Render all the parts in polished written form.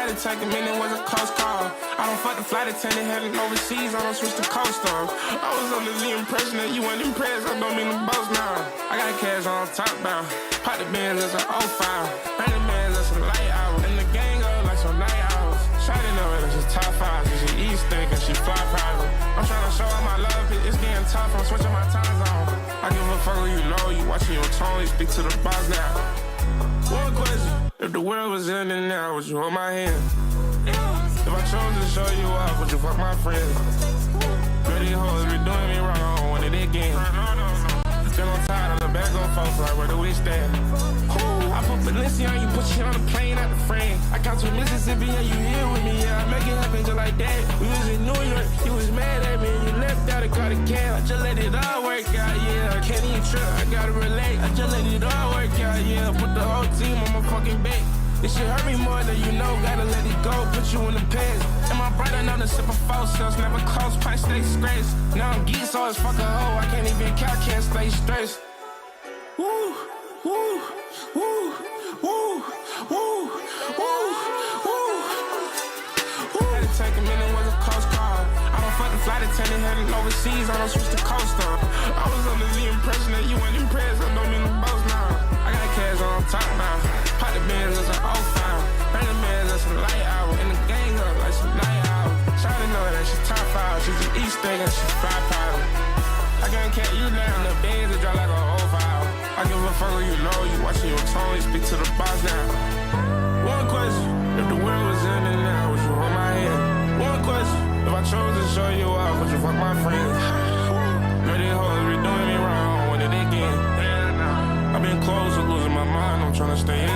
Had to take a minute, was a close call. I don't fuck the flight attendant, heading overseas, I don't switch the coast on. I was under the impression that you weren't impressed, I don't mean to boast now. I got cash on top bound, pop the bands as an 05. Random bands as a light hour, and the gang up like some night hours. Shawty know it, it's top 5, cause she eat steak and she fly private. I'm trying to show all my love, it's getting tough, I'm switching my time zone. I give a fuck who you know, you watching your tone, you speak to the boss now. One question, if the world was ending now, would you hold my hand? If I chose to show you off, would you fuck my friends? Girl, these hoes be doing me wrong, I don't want it again. Still on tired of the back on folks, like where do we stand? I put Balenci on you, put you on the plane out the frame. I got to Mississippi and you here with me, yeah, I make it happen just like that. We was in New York, you was mad at me, and you left out and caught a cab. I just let it all work out, yeah, I can't even trip, I gotta relate. I just let it all work out, yeah, put the whole team on my fucking back. This shit hurt me more than you know, gotta let it go, put you in the past. And my brother know the sip of false cells, never close, price stay scratched. Now I'm geek, so it's fuck a hoe, I can't even count, can't stay stressed. Woo, woo, woo, woo, woo, woo, woo. Had to take a minute, was a close call. I don't fuck the flight attendant, heading overseas, I don't switch the coast on. I was under the impression that you weren't impressed, I don't mean to boast now. I got cash on top now. Pop the bands as an 05. Random bands as some light hour. And the gang up like some night hour. Shawty know that she top 5. She's an East thing and she fly powder. I can't cat you down. The bands that drop like a 05. I give a fuck who you know. You watching your tone. You speak to the boss now. One question. If the world was ending now, would you hold my hand? One question. If I chose to show you off, would you fuck my friends? Girl, these hoes be doing me wrong. Want it again. I've been close to losing my mind, I'm tryna stay in it.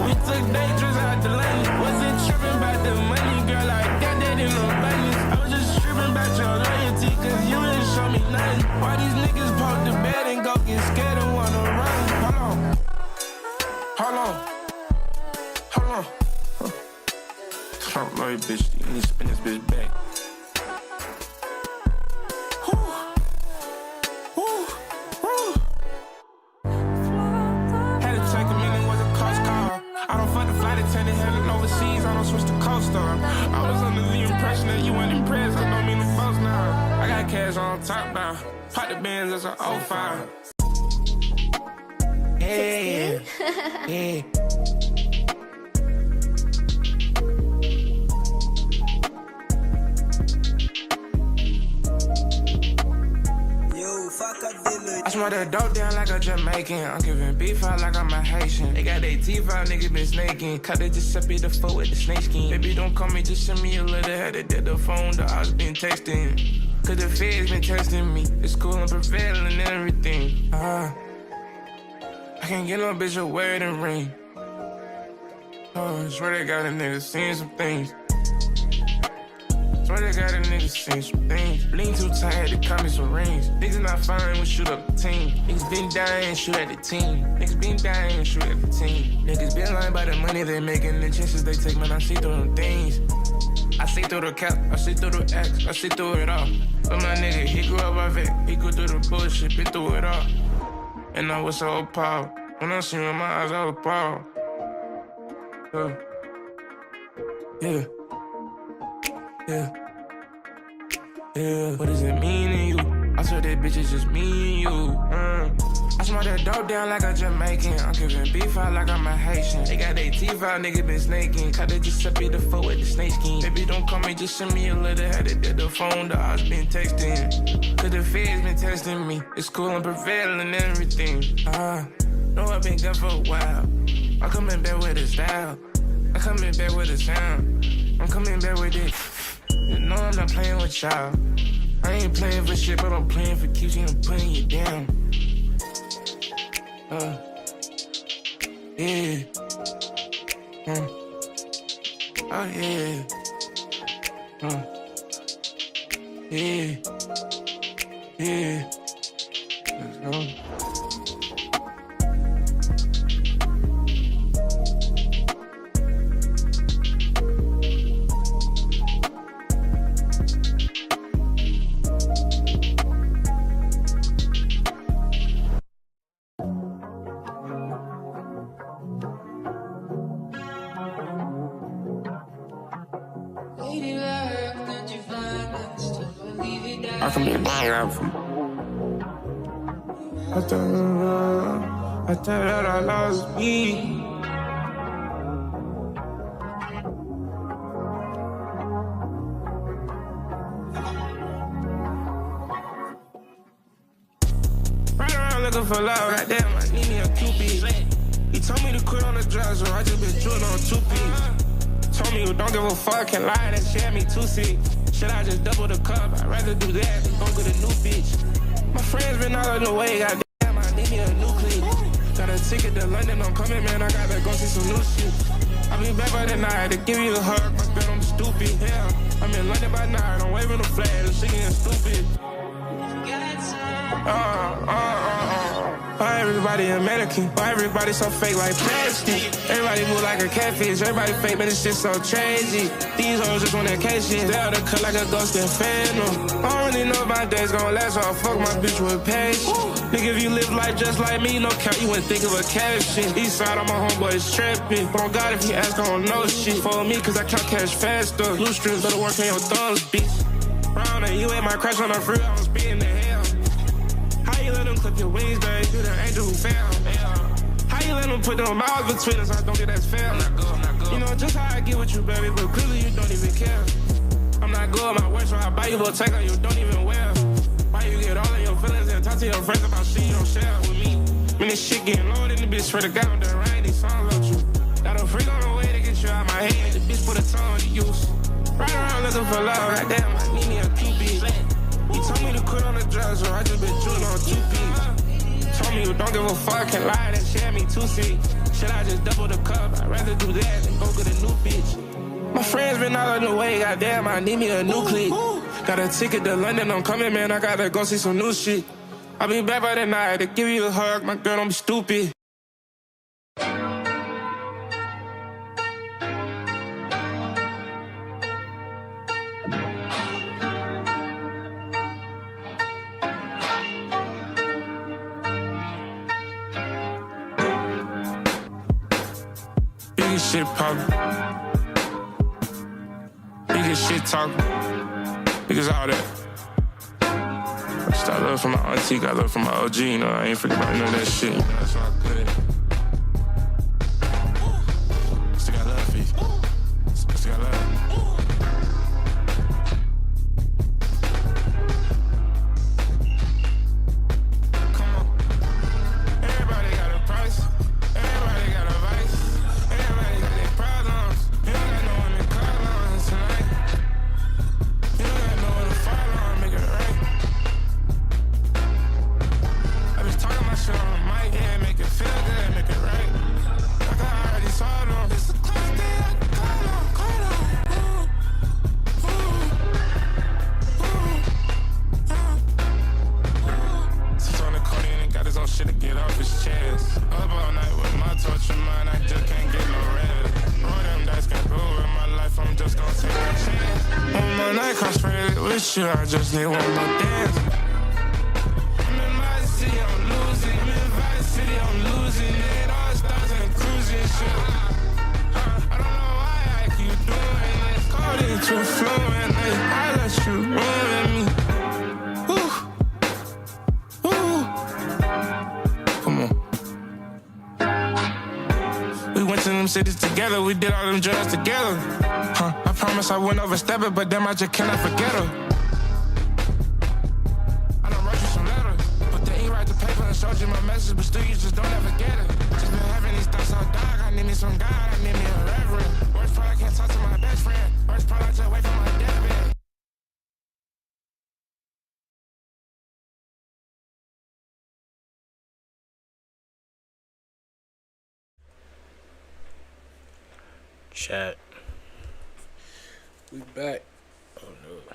We took day trips out to London. Wasn't tripping about the money, girl, I got that in abundance. I was just tripping about your loyalty, cause you didn't show me nothing. Why these niggas poke the bed and go get scared and wanna run? Hold on. Hold on. Hold on. Trump lawyer bitch, you need to spin this bitch back. I don't fuck the flight attendant, heading overseas, I don't switch the coast on. I was under the impression that you weren't impressed, I don't mean to boast now. I got cash on top now, pop the bands as an 05. Yeah, yeah. I smell that dope down like a Jamaican. I'm giving beef out like I'm a Haitian. They got their teeth out, niggas been snaking. Cut it Giuseppe the foot with the snake skin. Baby, don't call me, just send me a letter. Had it at the phone, the odds been texting. Cause the feds been testing me. It's cool, I'm prevailing and everything. I can't get no bitch a wedding ring. Oh, I swear they got a nigga seeing some things. Swear they got a nigga seen some things. Lean too tight, had to cut me some rings. Niggas not fine, we shoot up the team. Niggas been dying, shoot at the team. Niggas been dying, shoot at the team. Niggas been lying by the money they making, the chances they take, man, I see through them things. I see through the cap, I see through the X, I see through it all. But my nigga, he grew up by Vic, he go through the bullshit, been through it all. And I was so appalled. When I see him in my eyes, I was appalled. Yeah. Yeah. Yeah. What does it mean to you? I swear that bitch is just me and you. I smell that dope down like a Jamaican. I'm giving beef out like I'm a Haitian. They got their teeth out, niggas been snaking. Cut it Giuseppe the foot with the snake skin. Baby, don't call me, just send me a letter. Had it at the phone, the odds been texting. Cause the feds been testing me. It's cool, I'm prevailing and everything. Know I've been gone for a while. I'm coming back with a style. I'm coming back with a sound. I'm coming back with it. You know I'm not playing with y'all. I ain't playing for shit, but I'm playing for keeps you and putting you down. Yeah. Oh yeah. Yeah. Yeah. Let's go. I can be a bad rapper. I thought that I lost me. Right around looking for love, goddamn, I need me a Cupid. He told me to quit on the drugs, so I just been chewing on 2 P's. Told me you don't give a fuck, can lie, that shit had me too sick. Should I just double the cup? I'd rather do that than go get a new bitch. My friends been all on the way, goddamn, I need me a new clique. Got a ticket to London, I'm coming, man, I gotta go see some new shit. I'll be back by the night to give you a hug, my girl, I'm stupid. Yeah, I'm in London by night, I'm waving the flag, and she getting stupid. Why everybody a mannequin? Why everybody so fake like plastic? Everybody move like a catfish. Everybody fake, but this shit so crazy. These hoes just want that cash shit. They oughta cut like a ghost and phantom. I don't really know if my days gon' last, so I fuck my bitch with patience. Nigga, if you live life just like me, no cap, you wouldn't think of a caption. East side, all my homeboys trapping. But on God, if he ask, I don't know shit. Follow me, cause I count cash faster. Loose strips, better work on your thumbs, bitch. Round and you ain't my crash on the free, I was speeding to hell. How you let them clip your wings, babe? You the angel who fell. How you let them put them miles between us? I don't think that's fair. I'm not good. You know just how I get with you, baby, but clearly you don't even care. I'm not good at my work, so I buy you a take on you don't even wear. Why you get all of your feelings and talk to your friends about shit you don't share with me? When this shit getting low, then the bitch swear to God I'm done writing these songs about you. Got a freak on the way to get you out my head. The bitch put a tongue to use. Right around looking for love, right damn, I need me a Cupid. He told me to quit on the drugs, so I just been chewing on 2 P's. Told me you don't give a fuck, can lie, that shit had me too sick. Should I just double the cup? I'd rather do that than go get a new bitch. My friends been all on the way, goddamn, I need me a new clique. Got a ticket to London, I'm coming, man, I gotta go see some new shit. I'll be back by the night to give you a hug, my girl, don't be stupid. Biggest shit poppin', biggest shit talkin', biggest all that. Got love from my auntie, got love from my OG, you know, I ain't forget about none of that shit, you know, that's all good. Still got love for you, still got love. Come on, everybody got a price, everybody got a vice, everybody got their problems. You don't got no one to call on tonight. You don't got no one to fall on, make it right. Talking my shit on the mic, yeah, make it feel good, make it right. Like I already saw them. It's the close day, I can call on. Sits on the corner and got his own shit to get off his chest. Up all night with my torture mind, I just can't get no rest. Roll them dice, can't go in my life, I'm just gonna take a chance. On my night crossfaded with you, I just need one more dance. I'm losing, I'm in Vice City, I'm losing it. All stars and cruising shit. I don't know why I keep doing this. Caught it too fluent, I let you ruin me. Ooh, ooh. Come on. We went to them cities together, we did all them drugs together. I promise I wouldn't overstep it, but damn, I just cannot forget her. Showed you my message, but still you just don't ever get it. Just been having these thoughts all dog. I need me some God, I need me a reverend. Worst part, I can't talk to my best friend. Worst part, I just wait for my deathbed. Chat. We back. Oh no.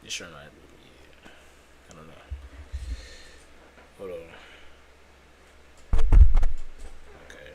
You sure not? Yeah. I don't know. Hold on. Okay.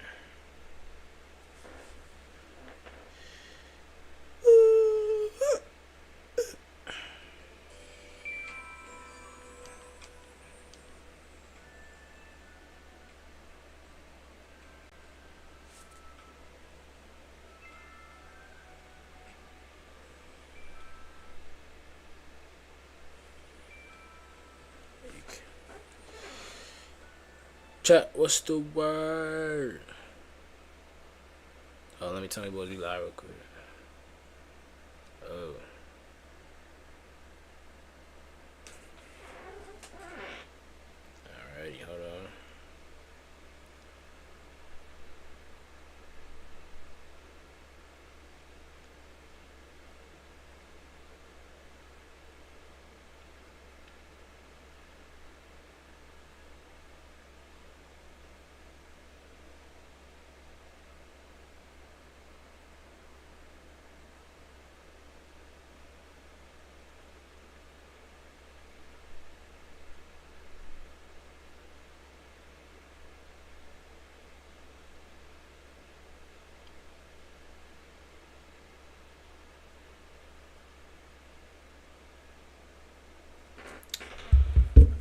Chat, what's the word? Oh, let me tell you boys we live real quick. Oh. Alrighty, hold on.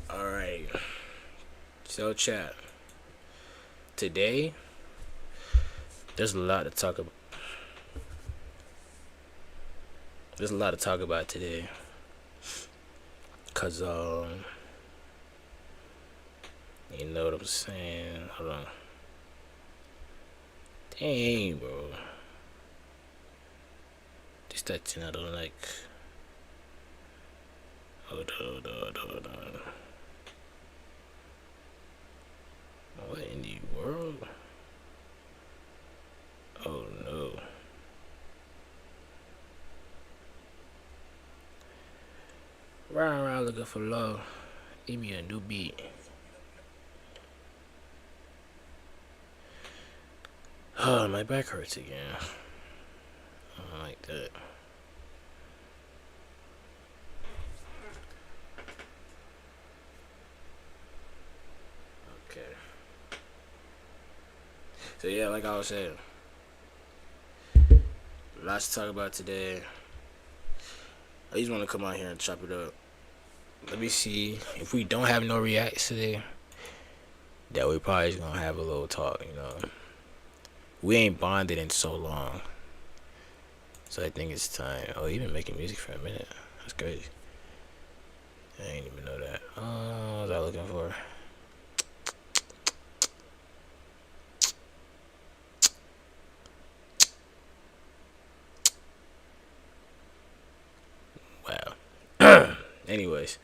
Alright. So chat. Today, there's a lot to talk about. There's a lot to talk about today. Cause you know what I'm saying? Hold on. Dang, bro. This that thing I don't like. Hold on. What in the world? Oh no. Round around looking for love. Give me a new beat. Oh, my back hurts again. I don't like that. Okay. So yeah, like I was saying, lots to talk about today. I just want to come out here and chop it up. Let me see if we don't have no reacts today. That we probably just gonna have a little talk. You know, we ain't bonded in so long, so I think it's time. Oh, he been making music for a minute. That's crazy. I ain't even know that. What was I looking for? Wow. Anyways,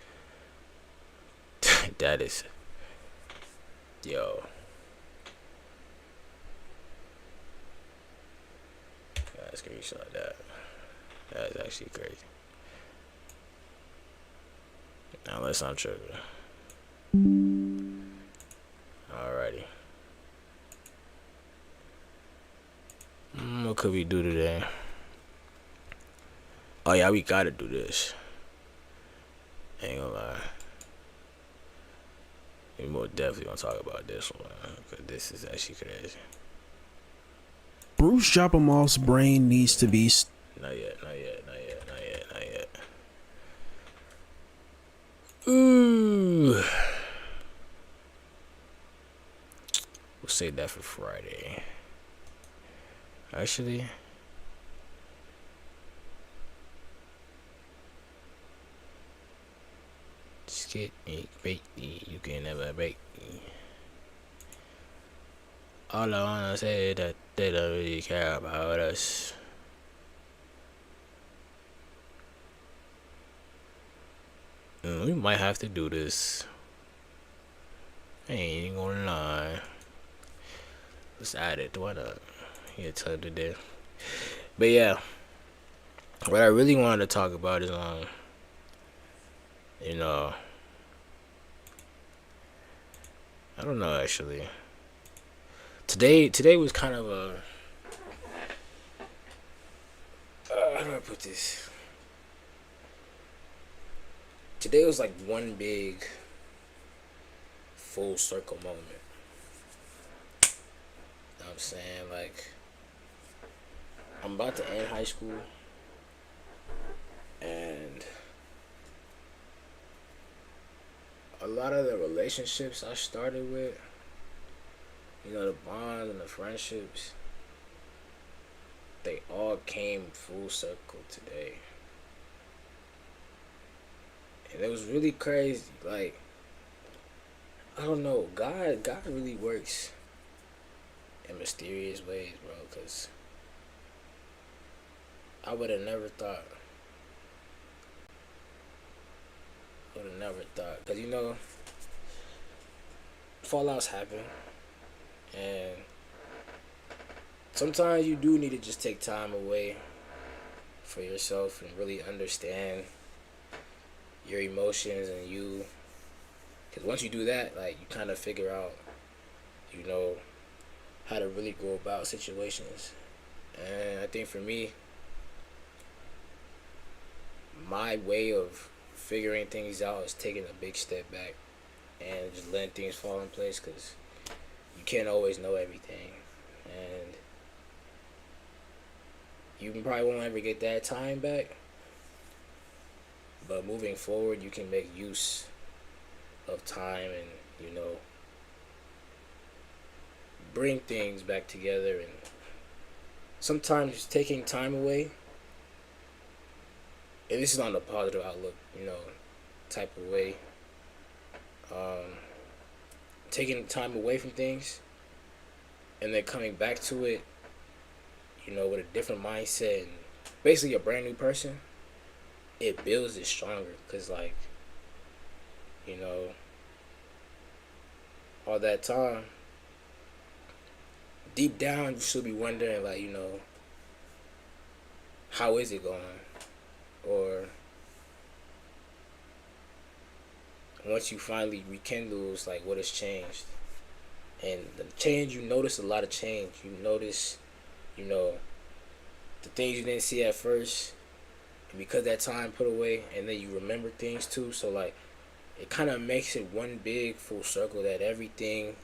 that is, yo. I screenshot that. That is actually crazy. Unless I'm tripping. Alrighty. What could we do today? Oh yeah, we gotta do this. Ain't gonna lie. We more definitely gonna talk about this one. Cause this is actually crazy. Bruce Joppamoff's brain needs to be... Not yet. Ooh. We'll save that for Friday. Actually, just get me, bake me. You can never break me. All I wanna say is that they don't really care about us. We might have to do this. I ain't gonna lie. Let's add it. Why not? Yeah, time today. But yeah, what I really wanted to talk about is you know, I don't know actually. Today was kind of a how do I put this? Today was like one big full circle moment. You know what I'm saying? Like, I'm about to end high school, and a lot of the relationships I started with, you know, the bonds and the friendships, they all came full circle today. And it was really crazy. Like, I don't know. God really works in mysterious ways, bro. Cause I would have never thought. Would have never thought. Cause fallouts happen, and sometimes you do need to just take time away for yourself and really understand your emotions and you. Because once you do that, like, you kind of figure out, how to really go about situations. And I think for me, my way of figuring things out is taking a big step back and just letting things fall in place, because you can't always know everything. And you probably won't ever get that time back. But moving forward, you can make use of time and, bring things back together. And sometimes taking time away, and this is on the positive outlook, type of way, taking time away from things and then coming back to it, with a different mindset and basically a brand new person, it builds it stronger. Because, like, all that time, deep down, you should be wondering, like, how is it going? Or once you finally rekindle, it's like, what has changed? And the change, you notice a lot of change. You notice, the things you didn't see at first, and because that time put away, and then you remember things too. So, like, it kind of makes it one big full circle, that everything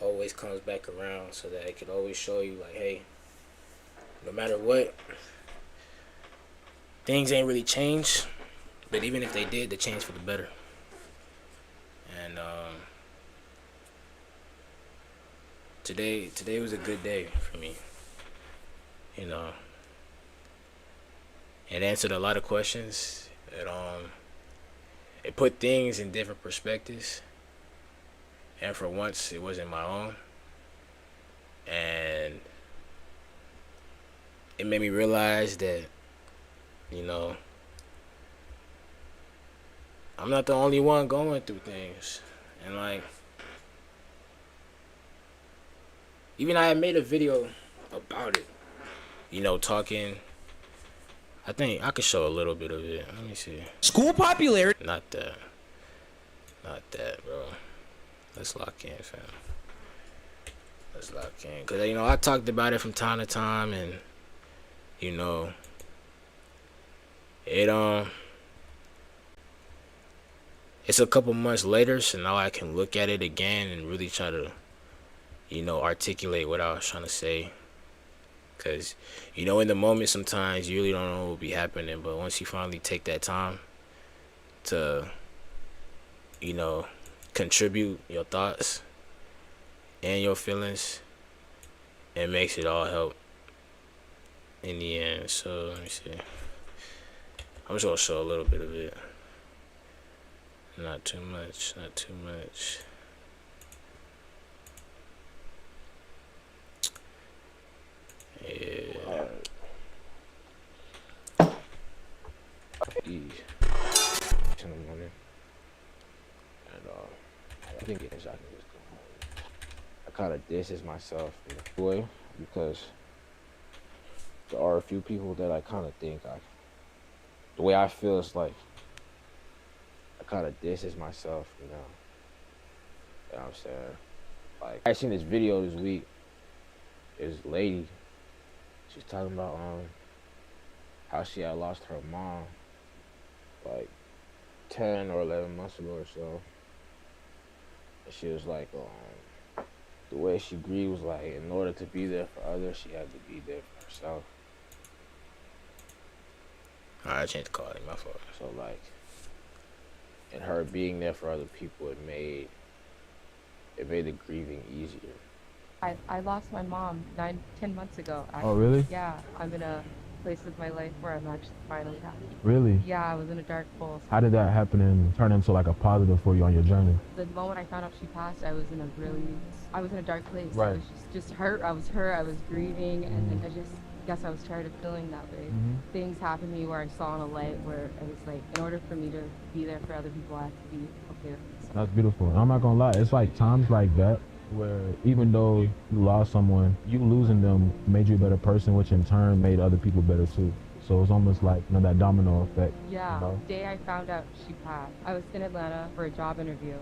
always comes back around, so that it can always show you, like, hey, no matter what, things ain't really changed, but even if they did, they changed for the better. And today was a good day for me. It answered a lot of questions. It put things in different perspectives, and for once, it wasn't my own. And it made me realize that, I'm not the only one going through things. And, like, even I had made a video about it, talking. I think I could show a little bit of it. Let me see. School popularity. Not that, bro. Let's lock in, fam. Let's lock in. Because, I talked about it from time to time, and, it's a couple months later, so now I can look at it again and really try to, articulate what I was trying to say. Because, in the moment, sometimes you really don't know what will be happening, but once you finally take that time to, contribute your thoughts and your feelings, it makes it all help in the end. So, let me see. I'm just going to show a little bit of it. Not too much. Yeah. In the morning. And I think it's I can just go home. I kind of distance myself in a way, because there are a few people that I kind of think the way I feel is like I kind of distance myself, You know what I'm saying? Like, I seen this video this week. This lady, she's talking about how she had lost her mom like 10 or 11 months ago or so. And she was like, the way she grieved was like, in order to be there for others, she had to be there for herself. Alright, I changed the call, my fault. So, like, and her being there for other people, it made the grieving easier. I lost my mom 10 months ago. Oh, really? Yeah, I'm in a place in my life where I'm actually finally happy. Really? Yeah, I was in a dark hole. How did that happen and turn into like a positive for you on your journey? The moment I found out she passed, I was in a dark place. I Right. was just hurt. I was grieving, and then I just guess I was tired of feeling that way. Things happened to me where I saw in a light where I was like, in order for me to be there for other people, I have to be okay with myself. That's beautiful. And I'm not gonna lie, it's like times like that where even though you lost someone, you losing them made you a better person, which in turn made other people better too. So it's almost like, you know, that domino effect. Yeah, You know? the day I found out she passed, I was in Atlanta for a job interview.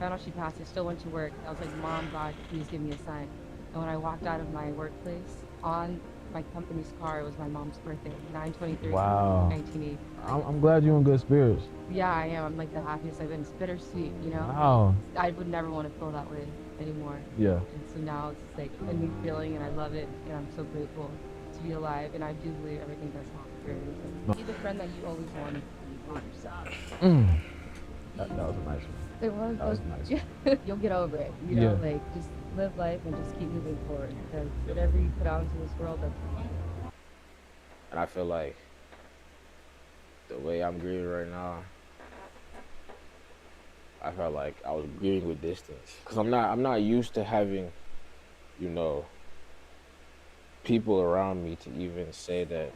Found out she passed, I still went to work. I was like, Mom, God, please give me a sign. And when I walked out of my workplace, on my company's car, it was my mom's birthday, 9/23, Wow. 1980. I'm glad you're in good spirits. Yeah, I am. I'm like the happiest I've been. It's bittersweet, you know? Wow. I would never want to feel that way anymore. Yeah. And so now it's like a new feeling, and I love it, and I'm so grateful to be alive, and I do believe everything does happen for a reason. Be the friend that you always wanted to be yourself. That was a nice one. It was. That was nice. Yeah. You'll get over it. You know, Yeah. like just live life and just keep moving forward. Because whatever you put out into this world, that's And I feel like the way I'm grieving right now, I felt like I was grieving with distance. Cause I'm not used to having, you know, people around me to even say that.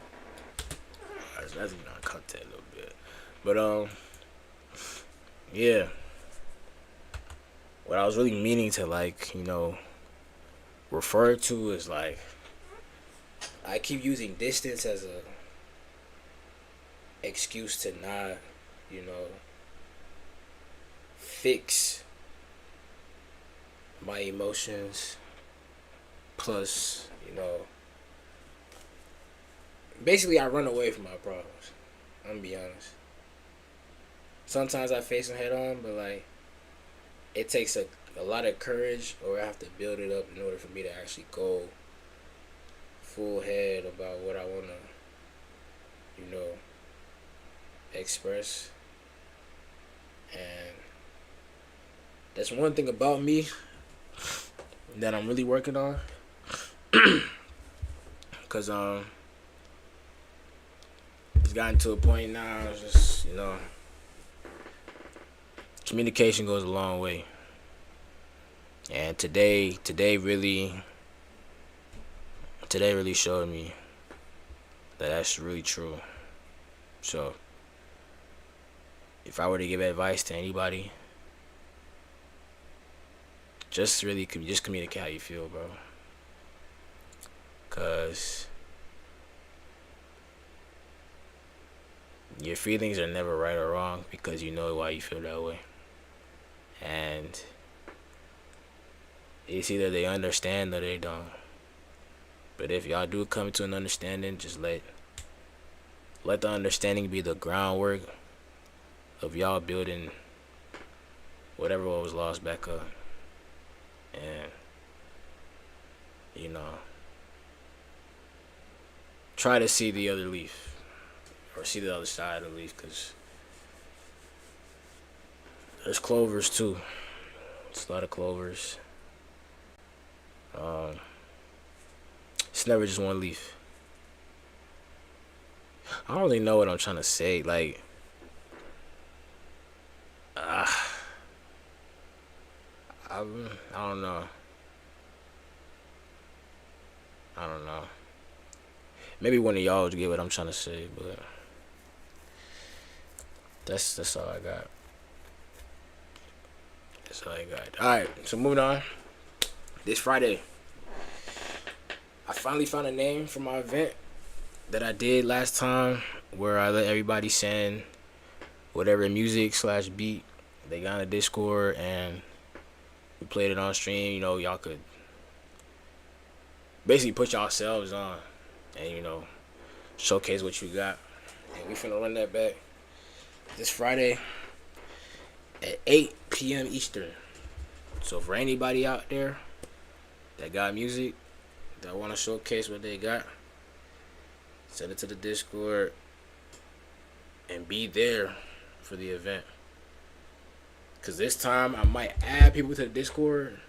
That's gonna cut that a little bit, but yeah. What I was really meaning to, like, you know, refer to is like, I keep using distance as a excuse to not, you know, fix my emotions. Plus, you know, basically I run away from my problems. I'm gonna be honest. Sometimes I face them head on, but like, it takes a lot of courage, or I have to build it up in order for me to actually go full head about what I want to, you know, express. And that's one thing about me that I'm really working on. Cause it's gotten to a point now, it's just, you know, communication goes a long way. And today really showed me that that's really true. So if I were to give advice to anybody, just communicate how you feel, bro. Cause your feelings are never right or wrong, because you know why you feel that way. And it's either they understand or they don't. But if y'all do come to an understanding, just let the understanding be the groundwork of y'all building whatever was lost back up. And, you know, try to see the other leaf, or see the other side of the leaf, because there's clovers too. It's a lot of clovers. It's never just one leaf. I don't really know what I'm trying to say. Like, I don't know. I don't know. Maybe one of y'all would get what I'm trying to say, but that's all I got. That's all I got. Alright, so moving on. This Friday, I finally found a name for my event that I did last time, where I let everybody send whatever music/beat they got on the Discord, and we played it on stream. You know, y'all could basically put yourselves on and, you know, showcase what you got. And we finna run that back this Friday at 8 p.m. Eastern. So for anybody out there that got music, that want to showcase what they got, send it to the Discord and be there for the event. Cause this time I might add people to the Discord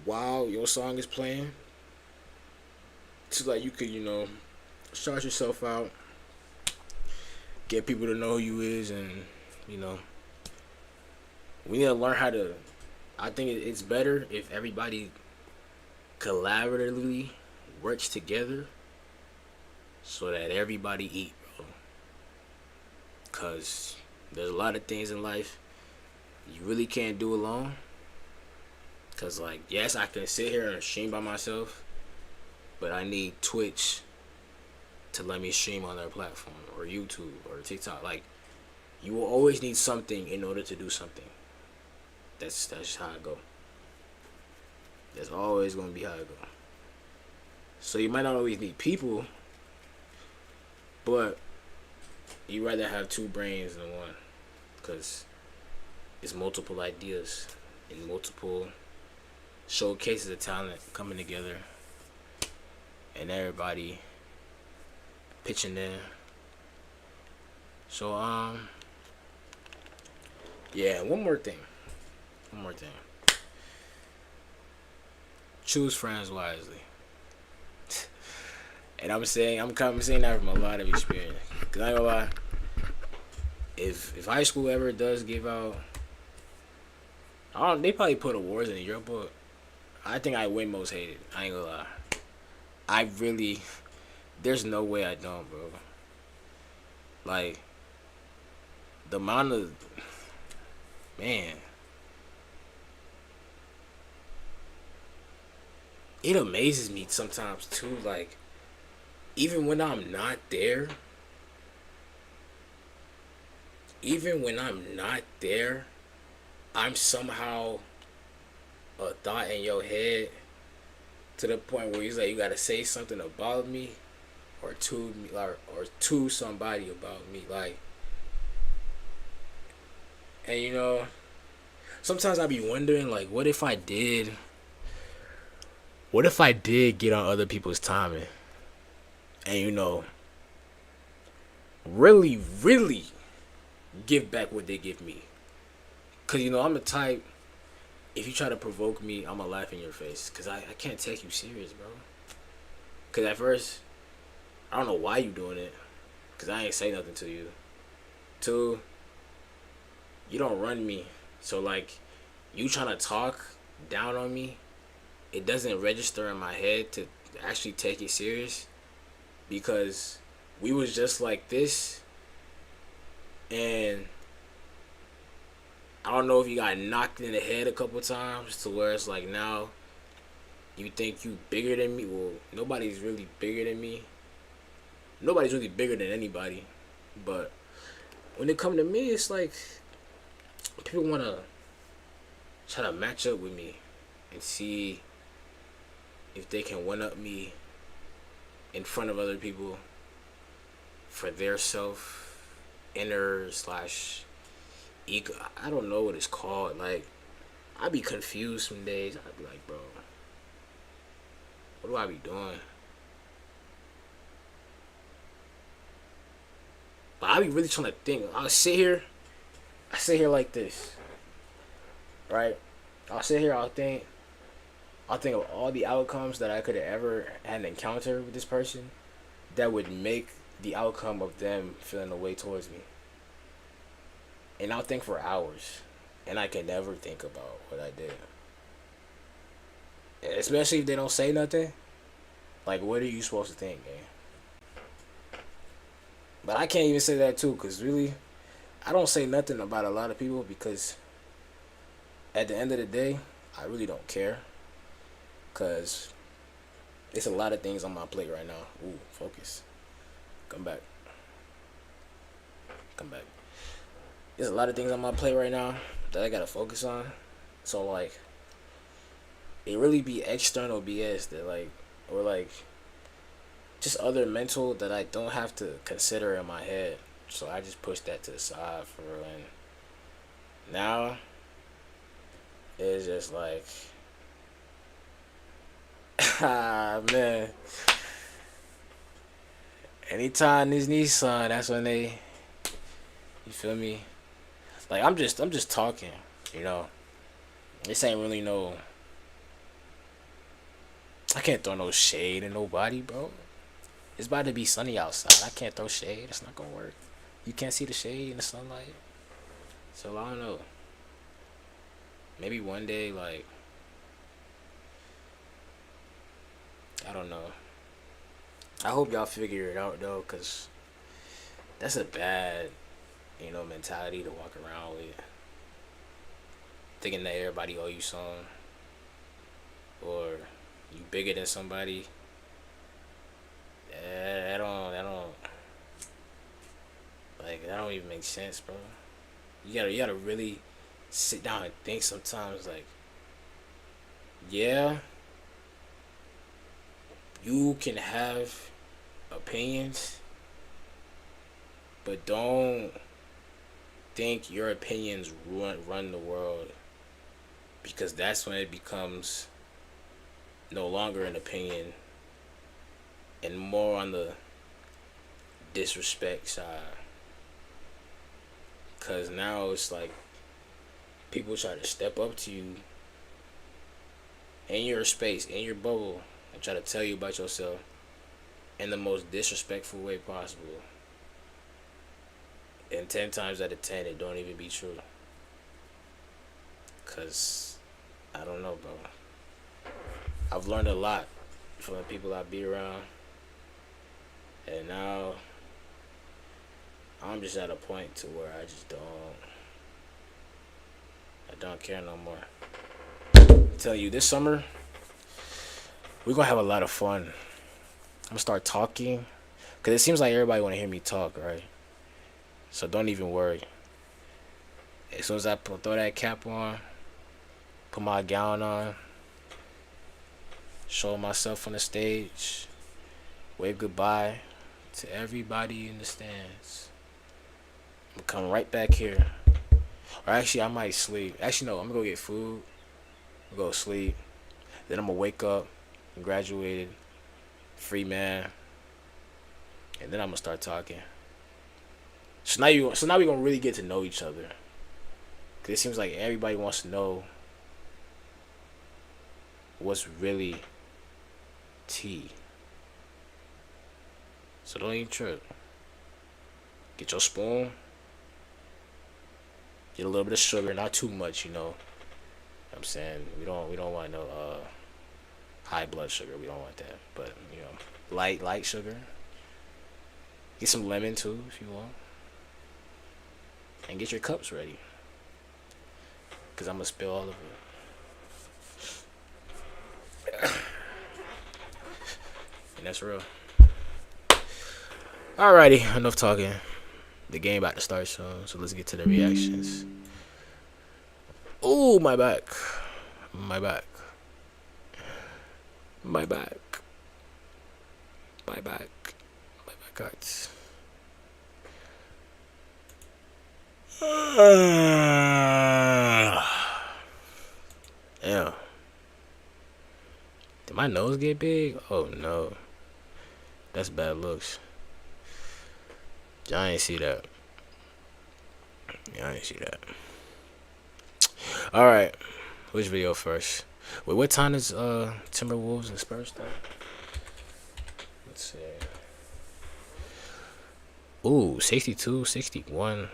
while your song is playing, so like you could, you know, Start yourself out. Get people to know who you is, and you know, we need to learn how to. I think it's better if everybody collaboratively works together so that everybody eat, bro. Cause there's a lot of things in life you really can't do alone. Cause like, yes, I can sit here and stream by myself, but I need Twitch to let me stream on their platform, or YouTube, or TikTok. Like, you will always need something in order to do something. That's just how I go. That's always gonna be how I go. So you might not always need people, but you rather have two brains than one, because it's multiple ideas and multiple showcases of talent coming together, and everybody pitching in. So yeah, one more thing. Choose friends wisely. And I'm saying that from a lot of experience. Cause I ain't gonna lie, if high school ever does give out, they probably put awards in the yearbook. I think I win most hated. I ain't gonna lie. I really, there's no way I don't, bro. Like, the amount of, man, it amazes me sometimes too. Like, even when I'm not there, I'm somehow a thought in your head, to the point where he's like, you gotta say something about me, or to me, or to somebody about me. Like, and you know, sometimes I be wondering, like, what if I did get on other people's timing, and you know, really give back what they give me? Cause you know, I'm the type, if you try to provoke me, I'ma laugh in your face, cause I can't take you serious, bro. Cause at first, I don't know why you doing it, cause I ain't say nothing to you. Two, you don't run me, so like, you trying to talk down on me, it doesn't register in my head to actually take it serious, because we was just like this, and I don't know if you got knocked in the head a couple times to where it's like, now you think you bigger than me. Well, nobody's really bigger than me. Nobody's really bigger than anybody. But when it come to me, it's like people want to try to match up with me and see if they can one up me in front of other people for their self inner slash ego. I don't know what it's called. Like, I be confused some days. I be like, bro, what do I be doing? But I be really trying to think. I sit here like this, right? I'll sit here, I'll think of all the outcomes that I could have ever had an encounter with this person that would make the outcome of them feeling the way towards me. And I'll think for hours, and I can never think about what I did. Especially if they don't say nothing. Like, what are you supposed to think, man? But I can't even say that too, because really, I don't say nothing about a lot of people, because at the end of the day, I really don't care. Because it's a lot of things on my plate right now. Ooh, focus. Come back. There's a lot of things on my plate right now that I gotta focus on. So like, it really be external BS that like, or like, just other mental that I don't have to consider in my head. So I just push that to the side for real. And now it's just like, man. Anytime these Nissan, that's when they, you feel me? Like, I'm just talking, you know. This ain't really no, I can't throw no shade at nobody, bro. It's about to be sunny outside. I can't throw shade. It's not gonna work. You can't see the shade in the sunlight. So I don't know. Maybe one day, like, I don't know. I hope y'all figure it out though, cause that's a bad, mentality to walk around with. Thinking that everybody owe you something, or you bigger than somebody. That don't even make sense, bro. You gotta really sit down and think sometimes. Like, yeah, you can have opinions, but don't think your opinions run the world, because that's when it becomes no longer an opinion and more on the disrespect side. Because now it's like people try to step up to you in your space, in your bubble, and try to tell you about yourself in the most disrespectful way possible. And 10 times out of 10, it don't even be true. Because, I don't know, bro. I've learned a lot from the people I be around. And now, I'm just at a point to where I don't care no more. I'm telling you, this summer, we're going to have a lot of fun. I'm going to start talking. Because it seems like everybody want to hear me talk, right? So don't even worry. As soon as I throw that cap on, put my gown on, show myself on the stage, wave goodbye to everybody in the stands, I'm gonna come right back here. Or actually, I might sleep. Actually, no, I'm gonna go get food. I'm gonna go sleep. Then I'm gonna wake up, graduated, free man, and then I'm gonna start talking. So now we're gonna really get to know each other. Cause it seems like everybody wants to know what's really tea. So don't even trip. Get your spoon. Get a little bit of sugar, not too much, you know. I'm saying we don't want no high blood sugar. We don't want that. But light sugar. Get some lemon too if you want. And get your cups ready. Cause I'm gonna spill all of it. And that's real. Alrighty, enough talking. The game about to start soon, so let's get to the reactions. Ooh, my back. My back. My back. My back. My back hurts. Yeah. Did my nose get big? Oh no. That's bad looks. I ain't see that. Yeah, I ain't see that. Alright. Which video first? Wait, what time is Timberwolves and Spurs start? Let's see. Ooh, 62, 61,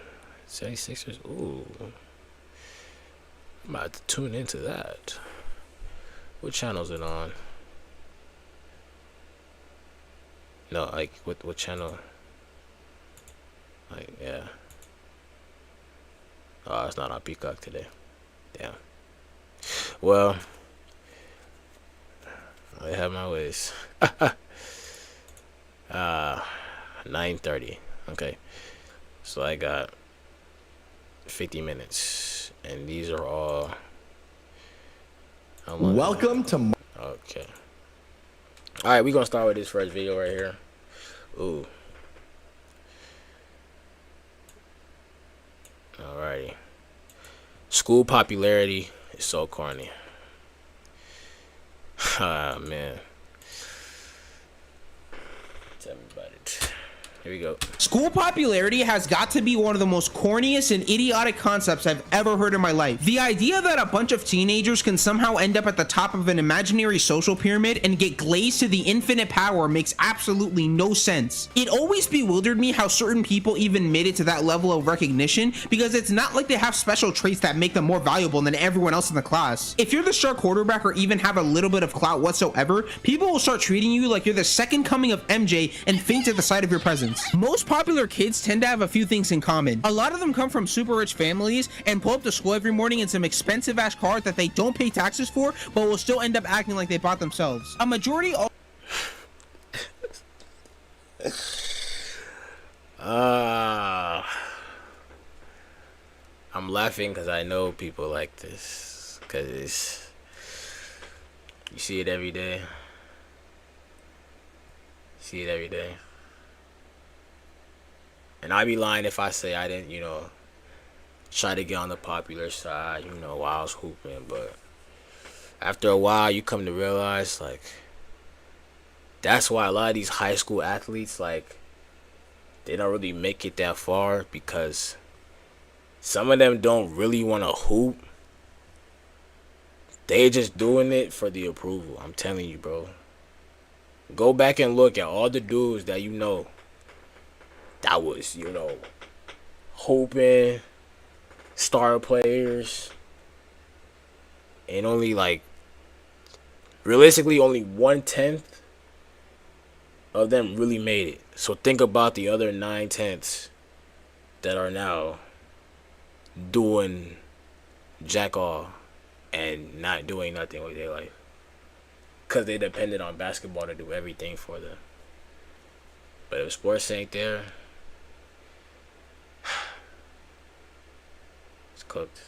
76ers. Ooh. I'm about to tune into that. What channel is it on? No, like, what channel? Like, yeah. Oh, it's not on Peacock today. Damn. Well, I have my ways. 9:30. Okay. So I got 50 minutes, and these are all. Welcome to. Okay. All right, we're gonna start with this first video right here. Ooh. Alrighty. School popularity is so corny. Ah, man. Tell me about it. Here we go. School popularity has got to be one of the most corniest and idiotic concepts I've ever heard in my life. The idea that a bunch of teenagers can somehow end up at the top of an imaginary social pyramid and get glazed to the infinite power makes absolutely no sense. It always bewildered me how certain people even made it to that level of recognition, because it's not like they have special traits that make them more valuable than everyone else in the class. If you're the star quarterback or even have a little bit of clout whatsoever, people will start treating you like you're the second coming of MJ and faint at the sight of your presence. Most popular kids tend to have a few things in common. A lot of them come from super rich families and pull up to school every morning in some expensive ass car that they don't pay taxes for, but will still end up acting like they bought themselves. A majority I'm laughing because I know people like this, because you see it every day. See it every day. And I'd be lying if I say I didn't, try to get on the popular side, while I was hooping. But after a while, you come to realize, like, that's why a lot of these high school athletes, like, they don't really make it that far, because some of them don't really want to hoop. They just doing it for the approval. I'm telling you, bro. Go back and look at all the dudes that that was, hooping, star players, and only, like, realistically only 1/10 of them really made it. So think about the other 9/10 that are now doing jack all and not doing nothing with their life, because they depended on basketball to do everything for them. But if sports ain't there, it's cooked.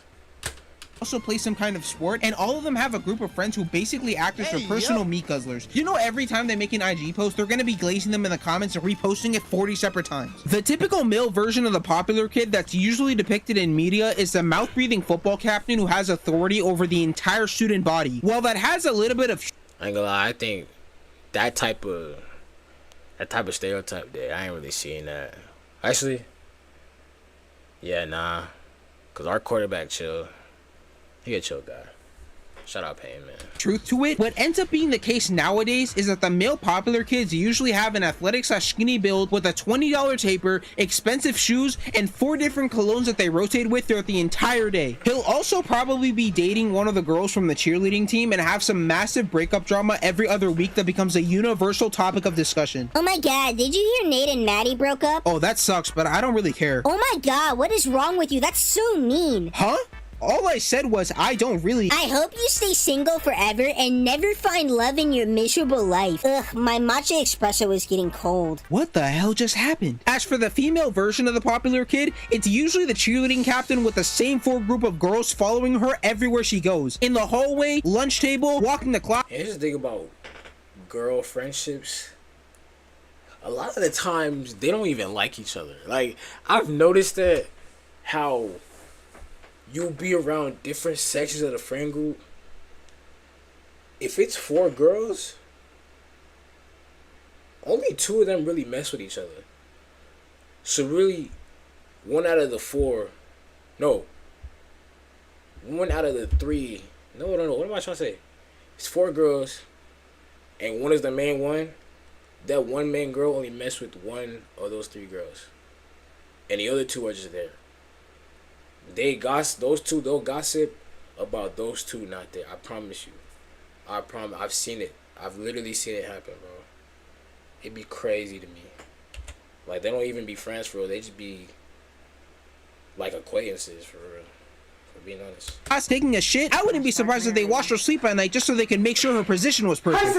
also play some kind of sport, and all of them have a group of friends who basically act as their personal meat guzzlers. Every time they make an IG post, they're gonna be glazing them in the comments and reposting it 40 separate times. The typical male version of the popular kid that's usually depicted in media is the mouth-breathing football captain who has authority over the entire student body. While that has a little bit of I ain't gonna lie, I think that type of stereotype there, I ain't really seeing that. Actually, yeah, nah, cause our quarterback chill. He a chill guy. Shout out Payne, man. Truth to it, what ends up being the case nowadays is that the male popular kids usually have an athletic/skinny build with a $20 taper, expensive shoes, and 4 different colognes that they rotate with throughout the entire day. He'll also probably be dating one of the girls from the cheerleading team and have some massive breakup drama every other week that becomes a universal topic of discussion. Oh my god, did you hear Nate and Maddie broke up? Oh, that sucks, but I don't really care. Oh my god, what is wrong with you? That's so mean. Huh? All I said was I don't really. I hope you stay single forever and never find love in your miserable life. Ugh, my matcha espresso is getting cold. What the hell just happened? As for the female version of the popular kid, it's usually the cheerleading captain with the same 4 group of girls following her everywhere she goes. In the hallway, lunch table, walking the clock. And here's the thing about girl friendships. A lot of the times, they don't even like each other. Like, I've noticed that how you'll be around different sections of the friend group. If it's 4 girls, only 2 of them really mess with each other. So really, 1 out of the 3. No, what am I trying to say? It's 4 girls, and 1 is the main one. That 1 main girl only mess with 1 of those 3 girls, and the other 2 are just there. They'll gossip about those 2 not there. I promise you. I've seen it. I've literally seen it happen, bro. It'd be crazy to me. Like, they don't even be friends for real. They just be like acquaintances for real. Being honest. Us taking a shit, I wouldn't be surprised if they watched her sleep at night just so they could make sure her position was perfect.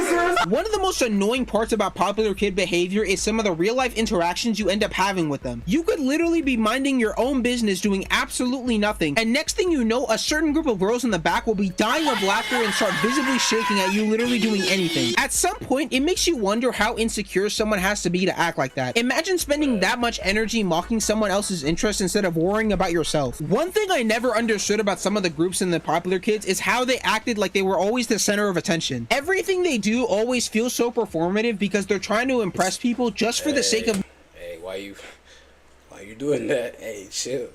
One of the most annoying parts about popular kid behavior is some of the real life interactions you end up having with them. You could literally be minding your own business doing absolutely nothing, and next thing you know, a certain group of girls in the back will be dying of laughter and start visibly shaking at you literally doing anything. At some point, it makes you wonder how insecure someone has to be to act like that. Imagine spending that much energy mocking someone else's interests instead of worrying about yourself. One thing I never understood about some of the groups in the popular kids is how they acted like they were always the center of attention. Everything they do always feels so performative because they're trying to impress people just for the sake of. Hey, why you doing that? Hey, chill.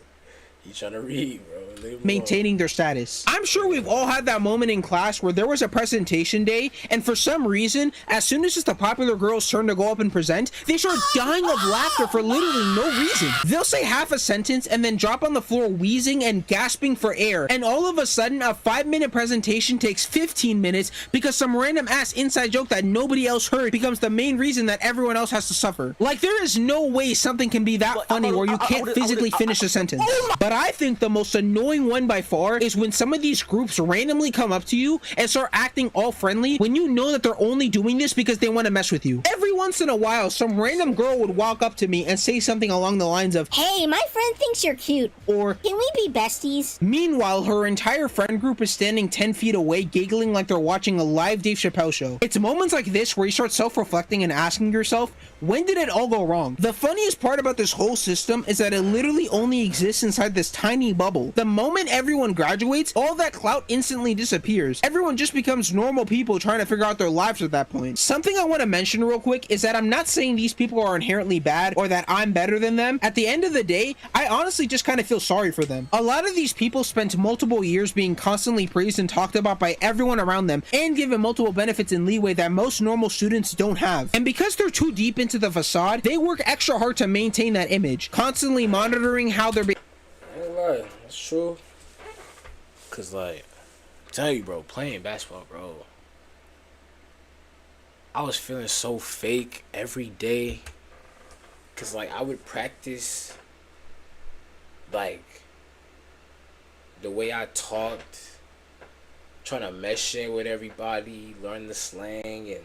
He trying to read, bro. Leave him maintaining their status. I'm sure we've all had that moment in class where there was a presentation day, and for some reason, as soon as it's the popular girl's turn to go up and present, they start dying of laughter for literally no reason. They'll say half a sentence and then drop on the floor wheezing and gasping for air, and all of a sudden, a 5-minute presentation takes 15 minutes because some random ass inside joke that nobody else heard becomes the main reason that everyone else has to suffer. Like, there is no way something can be that funny where you can't physically finish a sentence. But I think the most annoying one by far is when some of these groups randomly come up to you and start acting all friendly when you know that they're only doing this because they want to mess with you. Every once in a while, some random girl would walk up to me and say something along the lines of, "Hey, my friend thinks you're cute," or, "Can we be besties?" Meanwhile, her entire friend group is standing 10 feet away giggling like they're watching a live d.i.f.f.e.r.e.n.t show. It's moments like this where you start self-reflecting and asking yourself, when did it all go wrong? The funniest part about this whole system is that it literally only exists inside this tiny bubble. The moment everyone graduates, all that clout instantly disappears. Everyone just becomes normal people trying to figure out their lives at that point. Something I want to mention real quick is that I'm not saying these people are inherently bad or that I'm better than them. At the end of the day, I honestly just kind of feel sorry for them. A lot of these people spent multiple years being constantly praised and talked about by everyone around them and given multiple benefits and leeway that most normal students don't have. And because they're too deep into the facade, they work extra hard to maintain that image, constantly monitoring how they're being. I ain't lie, that's true. Cause like, I'm telling you, bro, playing basketball, bro, I was feeling so fake every day. Cause like I would practice like the way I talked, trying to mesh in with everybody, learn the slang, and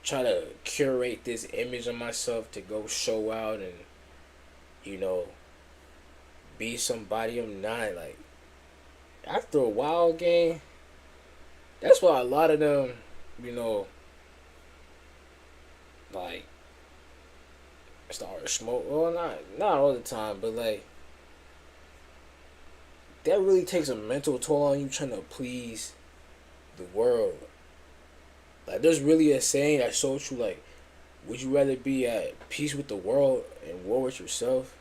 try to curate this image of myself to go show out and be somebody I'm not. Like, after a while, game, that's why a lot of them, like, start to smoke. Well, not all the time, but like, that really takes a mental toll on you trying to please the world. Like, there's really a saying that's so true, like, would you rather be at peace with the world and war with yourself,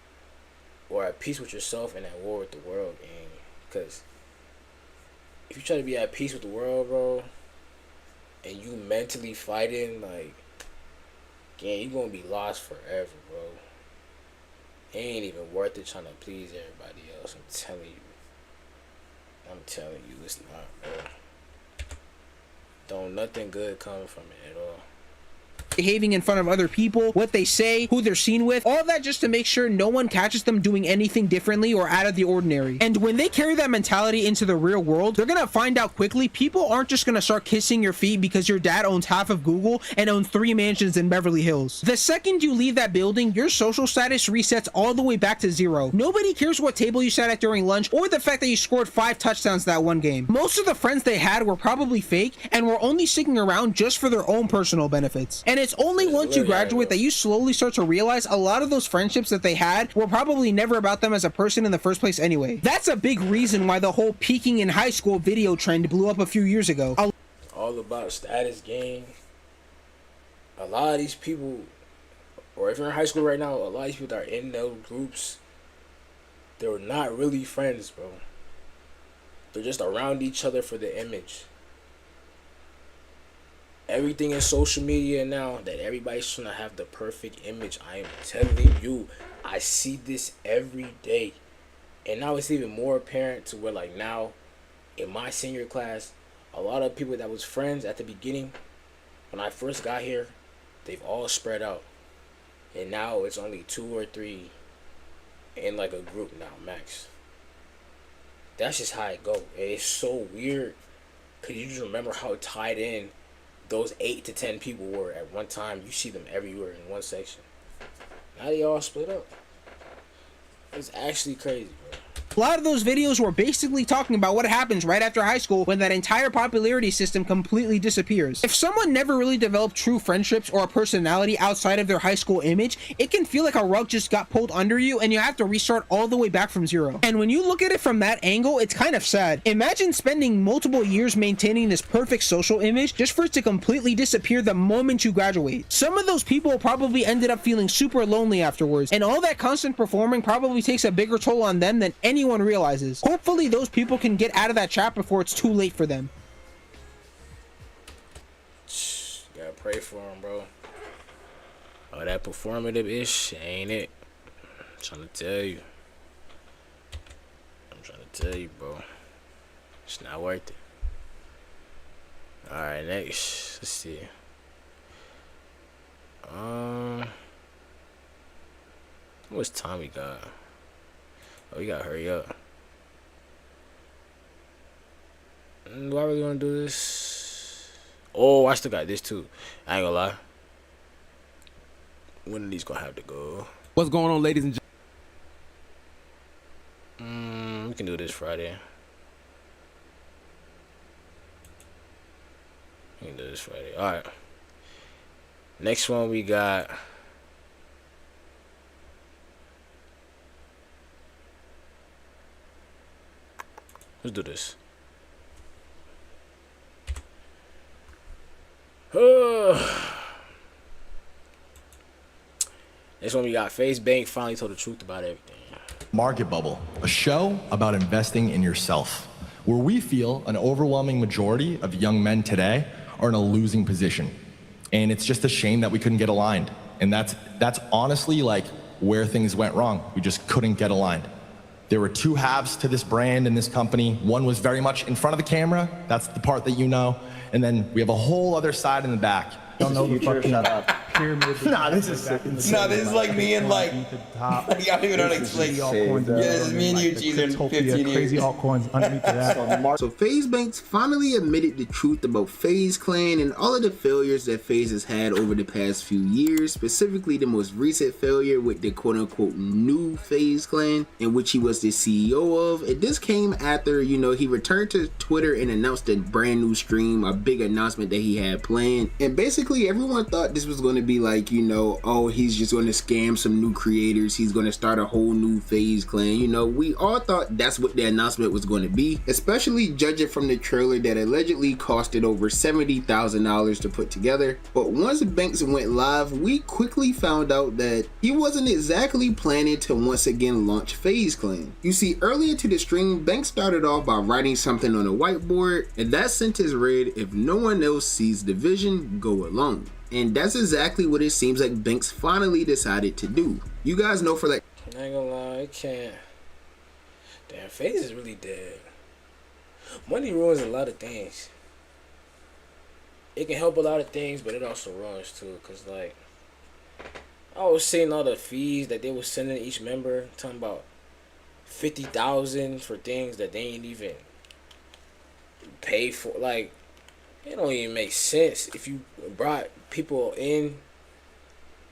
or at peace with yourself and at war with the world, gang? Because if you try to be at peace with the world, bro, and you mentally fighting, like, gang, you gonna be lost forever, bro. It ain't even worth it trying to please everybody else. I'm telling you, it's not, bro. Don't nothing good come from it at all. Behaving in front of other people, what they say, who they're seen with, all that just to make sure no one catches them doing anything differently or out of the ordinary. And when they carry that mentality into the real world, they're gonna find out quickly people aren't just gonna start kissing your feet because your dad owns half of Google and owns 3 mansions in Beverly Hills. The second you leave that building, your social status resets all the way back to 0. Nobody cares what table you sat at during lunch or the fact that you scored 5 touchdowns that one game. Most of the friends they had were probably fake and were only sticking around just for their own personal benefits. And it's only once you graduate that you slowly start to realize a lot of those friendships that they had were probably never about them as a person in the first place anyway. That's a big reason why the whole peaking in high school video trend blew up a few years ago. All about status game. A lot of these people, or if you're in high school right now, a lot of these people that are in those groups, they're not really friends, bro. They're just around each other for the image. Everything in social media now that everybody's trying to have the perfect image. I am telling you, I see this every day. And now it's even more apparent to where, like, now in my senior class, a lot of people that was friends at the beginning, when I first got here, they've all spread out. And now it's only 2 or 3 in like a group now, max. That's just how it go. And it's so weird because you just remember how tied in those 8 to 10 people were at one time. You see them everywhere in one section. Now they all split up. It's actually crazy, bro. A lot of those videos were basically talking about what happens right after high school when that entire popularity system completely disappears. If someone never really developed true friendships or a personality outside of their high school image, it can feel like a rug just got pulled under you and you have to restart all the way back from zero. And when you look at it from that angle, it's kind of sad. Imagine spending multiple years maintaining this perfect social image just for it to completely disappear the moment you graduate. Some of those people probably ended up feeling super lonely afterwards, and all that constant performing probably takes a bigger toll on them than anyone realizes. Hopefully those people can get out of that trap before it's too late for them. Gotta pray for him, bro. Oh, that performative ish ain't it. I'm trying to tell you. Bro. It's not worth it. Alright, next. Let's see. What's time we got? Oh, we gotta hurry up. Do I really wanna do this? Oh, I still got this too. I ain't gonna lie. One of these gonna have to go. What's going on, ladies and gentlemen? We can do this Friday. We can do this Friday. Alright. Next one we got. Let's do this. Next one we got. FaZe Bank finally told the truth about everything. Market Bubble, a show about investing in yourself, where we feel an overwhelming majority of young men today are in a losing position. And it's just a shame that we couldn't get aligned. And that's honestly like where things went wrong. We just couldn't get aligned. There were two halves to this brand and this company. One was very much in front of the camera. That's the part that you know. And then we have a whole other side in the back. Don't know the fucking pyramid. Nah, this is like me and like y'all even don't explain. Yeah, this is me and you, G, 15 years. Crazy altcoins underneath that. So FaZe Banks finally admitted the truth about FaZe Clan and all of the failures that FaZe has had over the past few years, specifically the most recent failure with the quote-unquote new FaZe Clan, in which he was the CEO of. And this came after, you know, he returned to Twitter and announced a brand new stream, a big announcement that he had planned. And basically everyone thought this was going to be like, you know, oh, he's just going to scam some new creators, he's going to start a whole new FaZe Clan. You know, we all thought that's what the announcement was going to be, especially judging from the trailer that allegedly costed over $70,000 to put together. But once Banks went live, we quickly found out that he wasn't exactly planning to once again launch FaZe Clan. You see, earlier to the stream, Banks started off by writing something on a whiteboard, and that sentence read, "If no one else sees the vision, go alone." And that's exactly what it seems like Banks finally decided to do. You guys know for like... I ain't gonna lie, I can't. Damn, FaZe is really dead. Money ruins a lot of things. It can help a lot of things, but it also ruins too. Cause like, I was seeing all the fees that they were sending each member, talking about 50,000 for things that they ain't even pay for. Like, it don't even make sense if you brought people in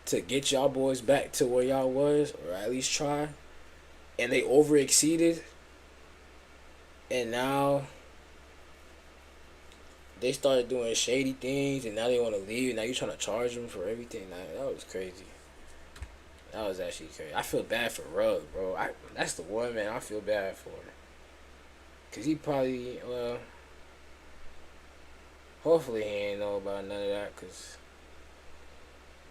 to get y'all boys back to where y'all was, or at least try, and they over exceeded, and now they started doing shady things, and now they want to leave. Now you're trying to charge them for everything. That was crazy. That was actually crazy. I feel bad for Rug, bro. That's the one man I feel bad for, cause he probably hopefully he ain't know about none of that, cause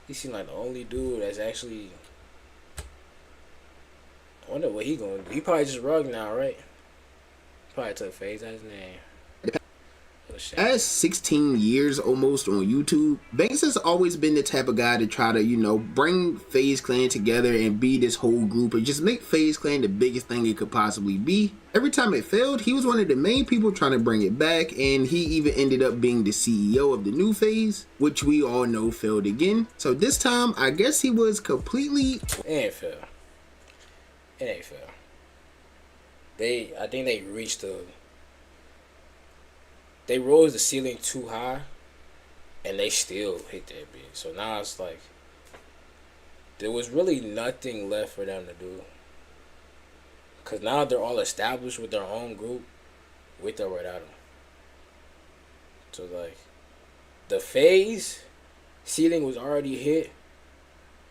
he seemed like the only dude that's actually. I wonder what he gonna do. He probably just Rug now, right? Probably took FaZe as his name. As 16 years almost on YouTube, Banks has always been the type of guy to try to, you know, bring FaZe Clan together and be this whole group and just make FaZe Clan the biggest thing it could possibly be. Every time it failed, he was one of the main people trying to bring it back, and he even ended up being the CEO of the new FaZe, which we all know failed again. So this time, I guess he was completely... It ain't fail. It ain't fail. I think they reached the... They rose the ceiling too high, and they still hit that bitch. So now it's like, there was really nothing left for them to do. Because now they're all established with their own group, with or without them. So, like, the phase ceiling was already hit,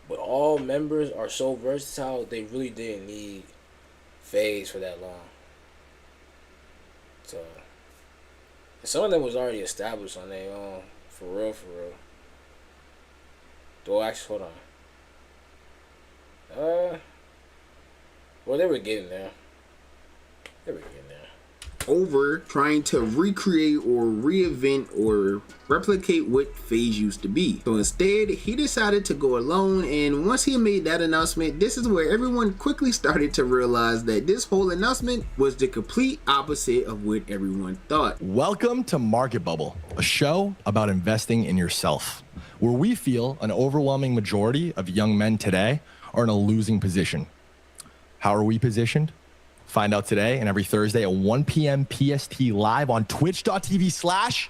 but all members are so versatile, they really didn't need phase for that long. So, some of them was already established on their own, for real, for real. Well, actually, hold on. Well, they were getting there. Over trying to recreate or reinvent or replicate what FaZe used to be. So instead, he decided to go alone, and once he made that announcement, this is where everyone quickly started to realize that this whole announcement was the complete opposite of what everyone thought. Welcome to Market Bubble, a show about investing in yourself, where we feel an overwhelming majority of young men today are in a losing position. How are we positioned? Find out today and every Thursday at 1 p.m. PST live on twitch.tv/FaZe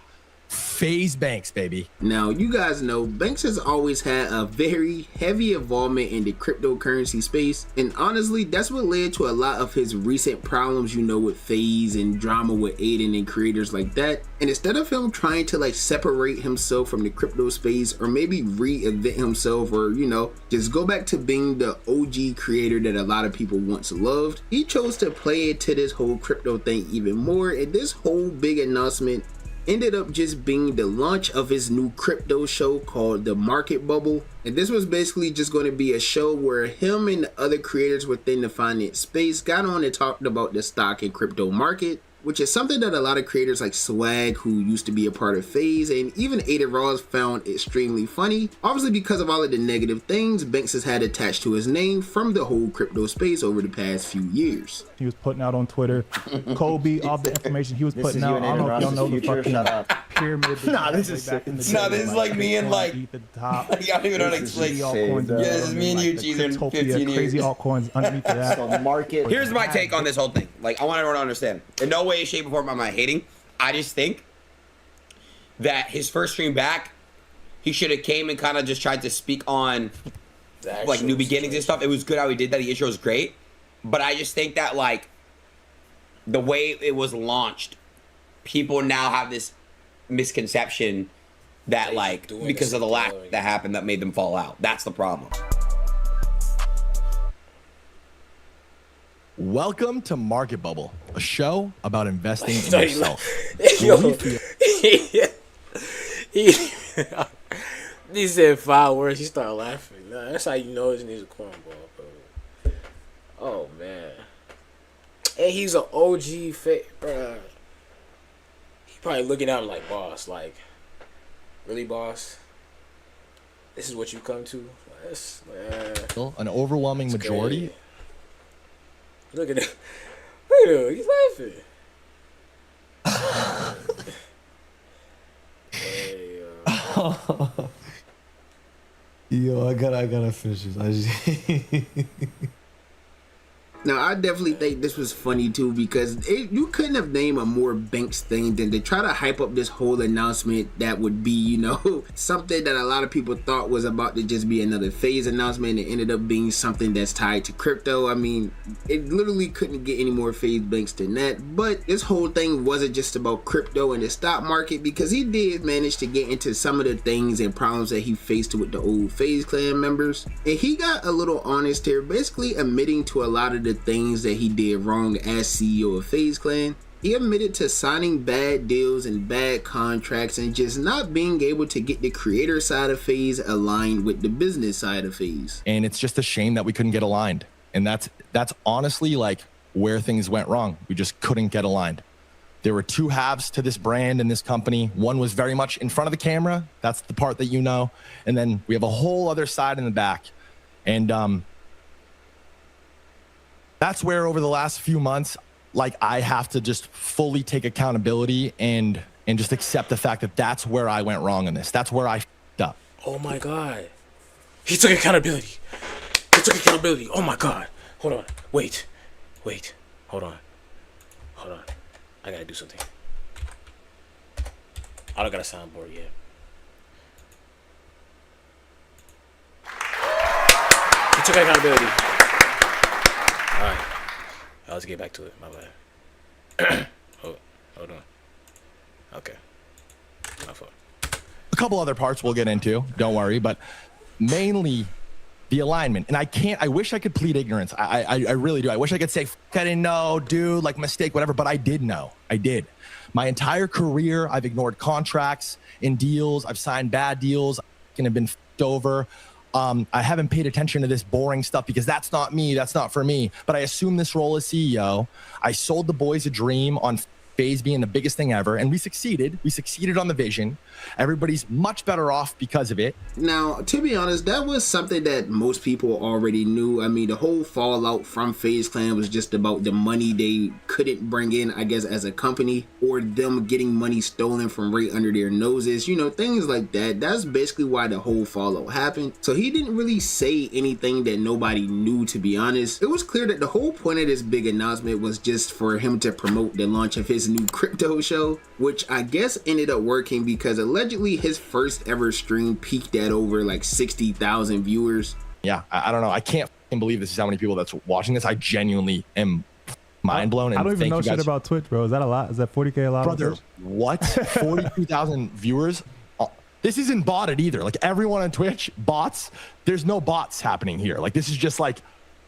Banks, baby. Now, you guys know Banks has always had a very heavy involvement in the cryptocurrency space, and honestly, that's what led to a lot of his recent problems, you know, with FaZe and drama with Aiden and creators like that. And instead of him trying to like separate himself from the crypto space or maybe reinvent himself or, you know, just go back to being the OG creator that a lot of people once loved, he chose to play into this whole crypto thing even more, and this whole big announcement ended up just being the launch of his new crypto show called the Market Bubble. And this was basically just going to be a show where him and the other creators within the finance space got on and talked about the stock and crypto market, which is something that a lot of creators like Swag, who used to be a part of FaZe, and even d.i.f.f.e.r.e.n.t found extremely funny, obviously because of all of the negative things Banks has had attached to his name from the whole crypto space over the past few years. He was putting out on Twitter, Kobe, all the information he was putting out. I don't know if y'all know the fucking pyramid. Nah, this is sick. Nah, this is like me and like, I don't even know how to explain. Yeah, this is me and you, Cheezer, in 15 years. Crazy altcoins underneath of that. So market. Here's my take on this whole thing. Like, I want everyone to understand. In no way, shape, or form am I hating. I just think that his first stream back, he should have came and kind of just tried to speak on like new beginnings and stuff. It was good how he did that. The intro was great. But I just think that like the way it was launched, people now have this misconception that like because of the lack that happened that made them fall out. That's the problem. Welcome to Market Bubble, a show about investing in yourself. He said 5 words, he started laughing. Nah, that's how you know his nigga's a cornball, bro. Oh, man. And he's an OG bro. He probably looking at him like, boss, like, really, boss? This is what you come to? An overwhelming majority. Crazy. Look at him. Look at him. He's laughing. Hey, yo, I gotta finish this. Now, I definitely think this was funny too, because you couldn't have named a more Banks thing than to try to hype up this whole announcement that would be, you know, something that a lot of people thought was about to just be another FaZe announcement. It ended up being something that's tied to crypto. I mean, it literally couldn't get any more FaZe Banks than that. But this whole thing wasn't just about crypto and the stock market, because he did manage to get into some of the things and problems that he faced with the old FaZe clan members. And he got a little honest here, basically admitting to a lot of the things that he did wrong as CEO of FaZe Clan. He admitted to signing bad deals and bad contracts and just not being able to get the creator side of FaZe aligned with the business side of FaZe. And it's just a shame that we couldn't get aligned. And that's honestly like where things went wrong. We just couldn't get aligned. There were two halves to this brand and this company. One was very much in front of the camera. That's the part that you know. And then we have a whole other side in the back. And that's where over the last few months, like I have to just fully take accountability and just accept the fact that that's where I went wrong in this. That's where I f***ed up. oh my God. He took accountability. Oh my God. Hold on. Wait. Hold on. I gotta do something. I don't got a soundboard yet. He took accountability. Let's get back to it. My bad. Hold on. Okay. My fault. A couple other parts we'll get into, don't worry, but mainly the alignment. And I wish I could plead ignorance. I really do. I wish I could say, I didn't know, dude, like mistake, whatever, but I did know. I did. My entire career, I've ignored contracts and deals. I've signed bad deals and have been f***ed over. I haven't paid attention to this boring stuff because that's not me. That's not for me. But I assumed this role as CEO. I sold the boys a dream on FaZe being the biggest thing ever, and we succeeded. We succeeded on the vision. Everybody's much better off because of it. Now, to be honest, that was something that most people already knew. I mean, the whole fallout from FaZe Clan was just about the money they couldn't bring in, I guess, as a company, or them getting money stolen from right under their noses, you know, things like that. That's basically why the whole fallout happened. So he didn't really say anything that nobody knew, to be honest. It was clear that the whole point of this big announcement was just for him to promote the launch of his new crypto show, which I guess ended up working because allegedly his first ever stream peaked at over like 60,000 viewers. Yeah, I don't know. I can't believe this is how many people that's watching this. I genuinely am mind blown. And I don't even know shit about Twitch, bro. Is that a lot? Is that 40K a lot? Brother, what? 42,000 viewers? This isn't botted either. Like everyone on Twitch, bots. There's no bots happening here. Like this is just like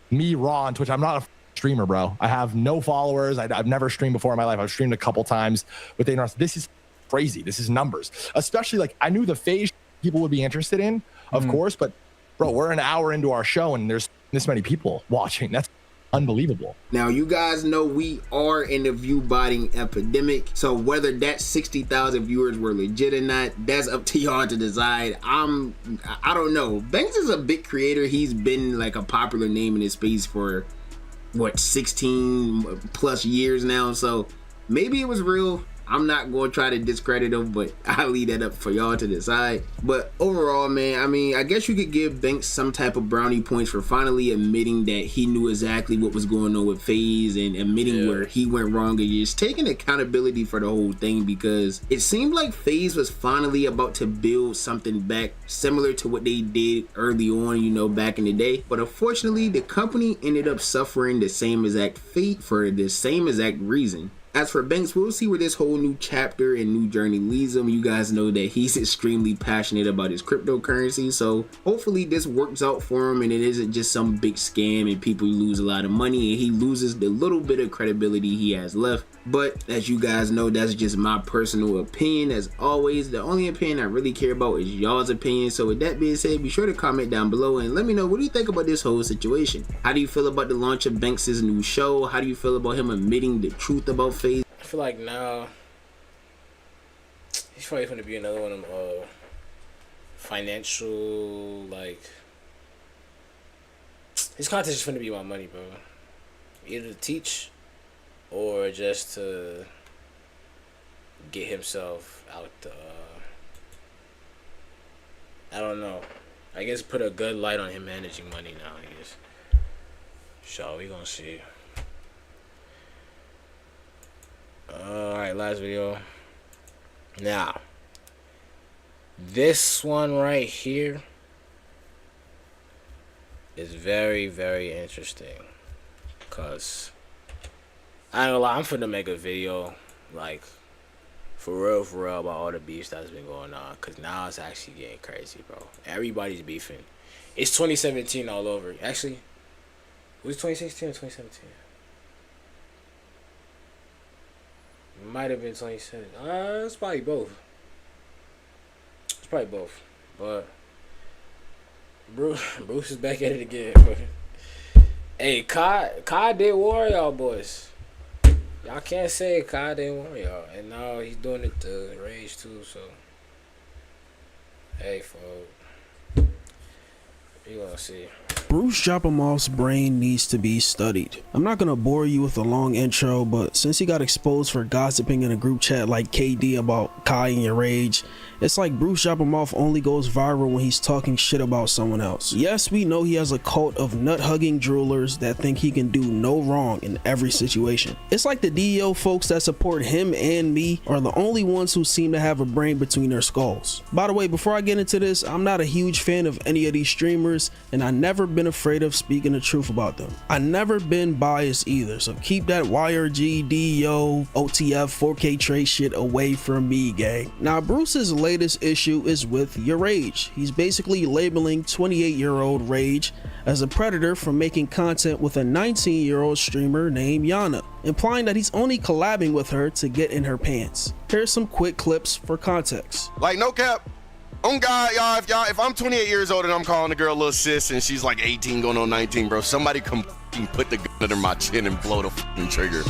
me raw on Twitch. I'm not a streamer, bro. I have no followers. I've never streamed before in my life. I've streamed a couple times with the. This is crazy. This is numbers. Especially like I knew the FaZe people would be interested in, of course, but bro, we're an hour into our show and there's this many people watching. That's unbelievable. Now you guys know we are in the view botting epidemic, so whether that 60,000 viewers were legit or not, that's up to y'all to decide. I don't know. Banks is a big creator. He's been like a popular name in his space for what, 16 plus years now, so maybe it was real. I'm not going to try to discredit him, but I'll leave that up for y'all to decide. But overall, man, I mean, I guess you could give Banks some type of brownie points for finally admitting that he knew exactly what was going on with FaZe and admitting where he went wrong and just taking accountability for the whole thing, because it seemed like FaZe was finally about to build something back similar to what they did early on, you know, back in the day. But unfortunately, the company ended up suffering the same exact fate for the same exact reason. As for Banks, we'll see where this whole new chapter and new journey leads him. You guys know that he's extremely passionate about his cryptocurrency, so hopefully this works out for him and it isn't just some big scam and people lose a lot of money and he loses the little bit of credibility he has left. But as you guys know, that's just my personal opinion. As always, the only opinion I really care about is y'all's opinion. So with that being said, be sure to comment down below and let me know, what do you think about this whole situation? How do you feel about the launch of Banks' new show? How do you feel about him admitting the truth about FaZe? I feel like now he's probably going to be another one of them financial, like, his content is going to be about money, bro. Either to teach or just to get himself out the, I don't know. I guess put a good light on him managing money now, I guess. So we gonna see. Alright, last video. Now, this one right here is very, very interesting. Cause I ain't gonna lie, I'm finna make a video like for real about all the beefs that's been going on. Cause now it's actually getting crazy, bro. Everybody's beefing. It's 2017 all over. Actually, was it 2016 or 2017? It might have been 2017. It's probably both. It's probably both. But Bruce is back at it again. Hey, Kai did warn y'all boys. Y'all can't say Kai didn't warn y'all. And now he's doing it to Rage too, so. Hey, folks. You gonna see. Bruce Joppamoff's brain needs to be studied. I'm not gonna bore you with a long intro, but since he got exposed for gossiping in a group chat like KD about Kai and your Rage, it's like Bruce Joppamoff only goes viral when he's talking shit about someone else. Yes, we know he has a cult of nut-hugging droolers that think he can do no wrong in every situation. It's like the DEO folks that support him and me are the only ones who seem to have a brain between their skulls. By the way, before I get into this, I'm not a huge fan of any of these streamers, followers, and I never been afraid of speaking the truth about them. I never been biased either, so keep that YRG, DEO, OTF, 4K Trey shit away from me, gang. Now, Bruce's latest issue is with Rage. He's basically labeling 28-year-old Rage as a predator for making content with a 19-year-old streamer named Yana, implying that he's only collabing with her to get in her pants. Here's some quick clips for context. Like, no cap. On God, y'all, if I'm 28 years old and I'm calling a girl a little sis and she's like 18 going on 19, bro, somebody come put the gun under my chin and blow the trigger.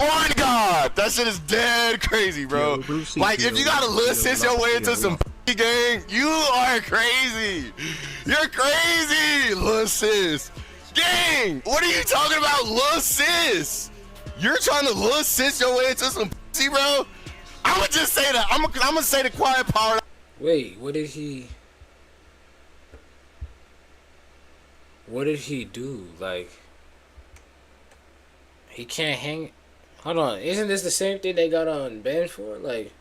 On God, that shit is dead crazy, bro. Like, if you got a little sis your way into some gang, you are crazy. You're crazy, little sis. Gang, what are you talking about, little sis? You're trying to little sis your way into some pussy, bro? I would just say that. I'm gonna say the quiet power. Wait, what did he do? Like, he can't hang. Hold on, isn't this the same thing they got on banned for? Like,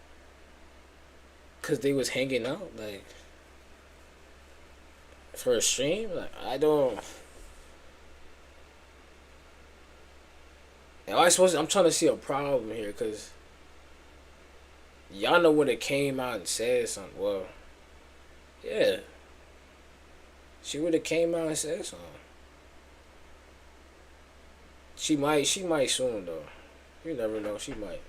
cause they was hanging out, like, for a stream. Like, I don't. I'm trying to see a problem here, cause y'all know when it came out and said something. Well, yeah, she would have came out and said something. She might soon though. You never know. She might.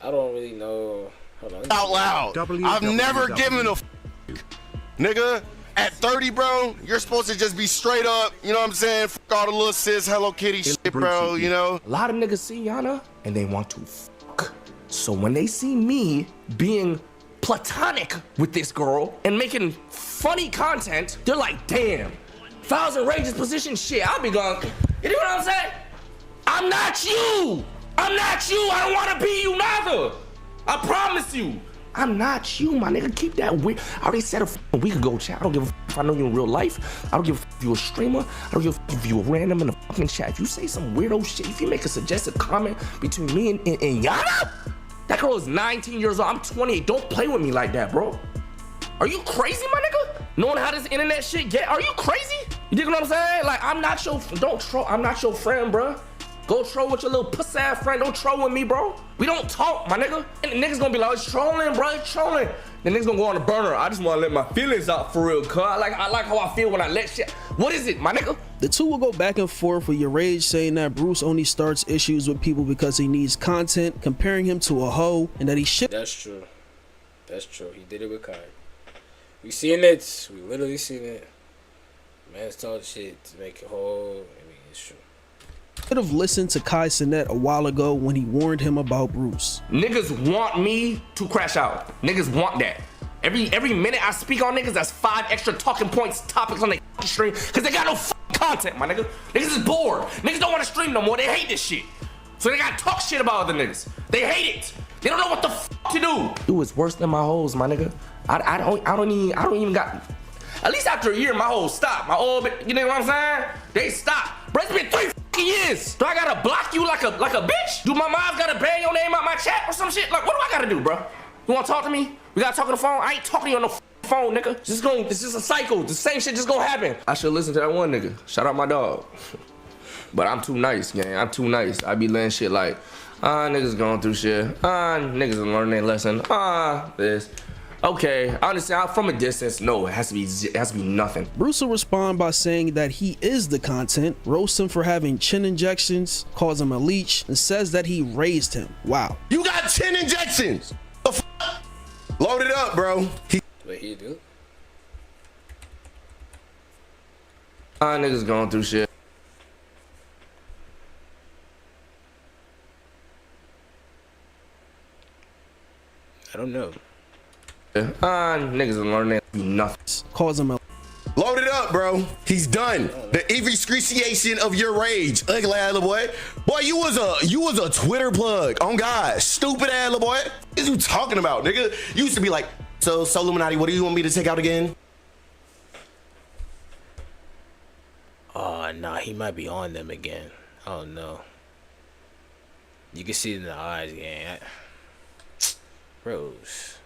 I don't really know. Hold on. Out loud. I've never given a nigga. At 30, bro, you're supposed to just be straight up, you know what I'm saying? Fuck all the little sis, Hello Kitty shit, bro, you know? A lot of niggas see Yana and they want to fuck. So when they see me being platonic with this girl and making funny content, they're like, damn, 1,000 Rage's position shit. I'll be going, you know what I'm saying? I'm not you. I'm not you. I don't want to be you neither. I promise you. I'm not you, my nigga. Keep that weird. I already said a week ago, chat. I don't give a if I know you in real life. I don't give a if you a streamer. I don't give a if you a random in the fucking chat. If you say some weirdo shit, if you make a suggested comment between me and Yana, that girl is 19 years old. I'm 28. Don't play with me like that, bro. Are you crazy, my nigga? Knowing how this internet shit get? Are you crazy? You dig what I'm saying? Like, I'm not your friend, bro. Go troll with your little pussy ass friend. Don't troll with me, bro. We don't talk, my nigga. And the niggas gonna be like, it's trolling, bro, it's trolling. The niggas gonna go on the burner. I just wanna let my feelings out for real, cuz. I like how I feel when I let shit. What is it, my nigga? The two will go back and forth with Rage saying that Bruce only starts issues with people because he needs content, comparing him to a hoe, and that he should. That's true. That's true. He did it with Kai. We seen it. We literally seen it. Man's talking shit to make it whole. I mean, it's true. Could have listened to Kai Cenat a while ago when he warned him about Bruce. Niggas want me to crash out. Niggas want that. Every minute I speak on niggas, that's 5 extra talking points, topics on the stream, cause they got no content, my nigga. Niggas is bored. Niggas don't want to stream no more. They hate this shit. So they gotta talk shit about other niggas. They hate it. They don't know what the to do. It was worse than my hoes, my nigga. I don't even got. At least after a year, my hoes stopped. My old, you know what I'm saying? They stopped. Bro, it's been 3 years. Do I gotta block you like a bitch? Do my mom gotta ban your name out my chat or some shit? Like, what do I gotta do, bro? You wanna talk to me? We gotta talk on the phone? I ain't talking to you on the phone, nigga. It's just a cycle. The same shit just gonna happen. I should listen to that one nigga. Shout out my dog. But I'm too nice, gang. I'm too nice. I be letting shit like, niggas going through shit. Niggas learning their lesson. This. Okay, I understand. From a distance, no, it has to be nothing. Bruce will respond by saying that he is the content, roasts him for having chin injections, calls him a leech, and says that he raised him. Wow. You got chin injections. The load it up, bro. What he do? Niggas going through shit. I don't know. Niggas are learning nothing. Calls him a. Load it up, bro. He's done. The excruciation of your rage, ugly ass little boy. Boy, you was a Twitter plug. Oh God, stupid ass little boy. What is you talking about, nigga? You used to be like, so Illuminati, what do you want me to take out again? Oh, nah, he might be on them again. I don't know. You can see it in the eyes, gang. Rose.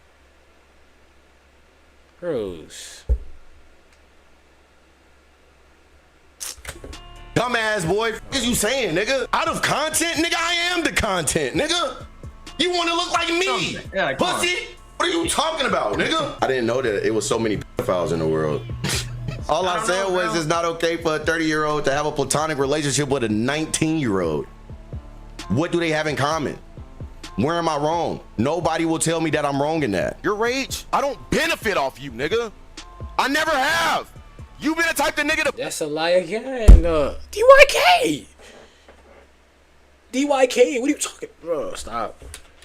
Dumbass boy, what is you saying, nigga? Out of content, nigga, I am the content, nigga. You want to look like me, yeah, pussy? What are you talking about, nigga? I didn't know that it was so many pedophiles in the world. All I said was it's not okay for a 30-year-old to have a platonic relationship with a 19-year-old. What do they have in common? Where am I wrong? Nobody will tell me that I'm wrong in that. Your rage, I don't benefit off you, nigga. I never have. You been the type of nigga to— That's a lie again. DYK. DYK, what are you talking? Bro, stop.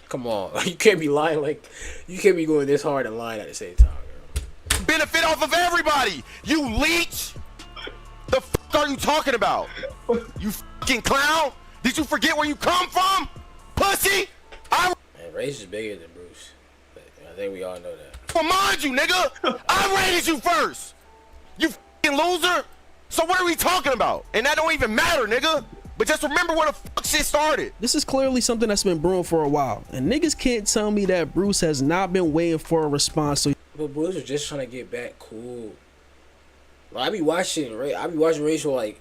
Come on. You can't be lying like, you can't be going this hard and lying at the same time, girl. benefit off of everybody. You leech. The fuck are you talking about? You fucking clown. Did you forget where you come from? Pussy. Man, Rage is bigger than Bruce. But I think we all know that. Remind you, nigga. I rated you first. You fucking loser. So what are we talking about? And that don't even matter, nigga. But just remember where the fuck shit started. This is clearly something that's been brewing for a while, and niggas can't tell me that Bruce has not been waiting for a response. So, but Bruce was just trying to get back cool. Like, I be watching Rachel, like,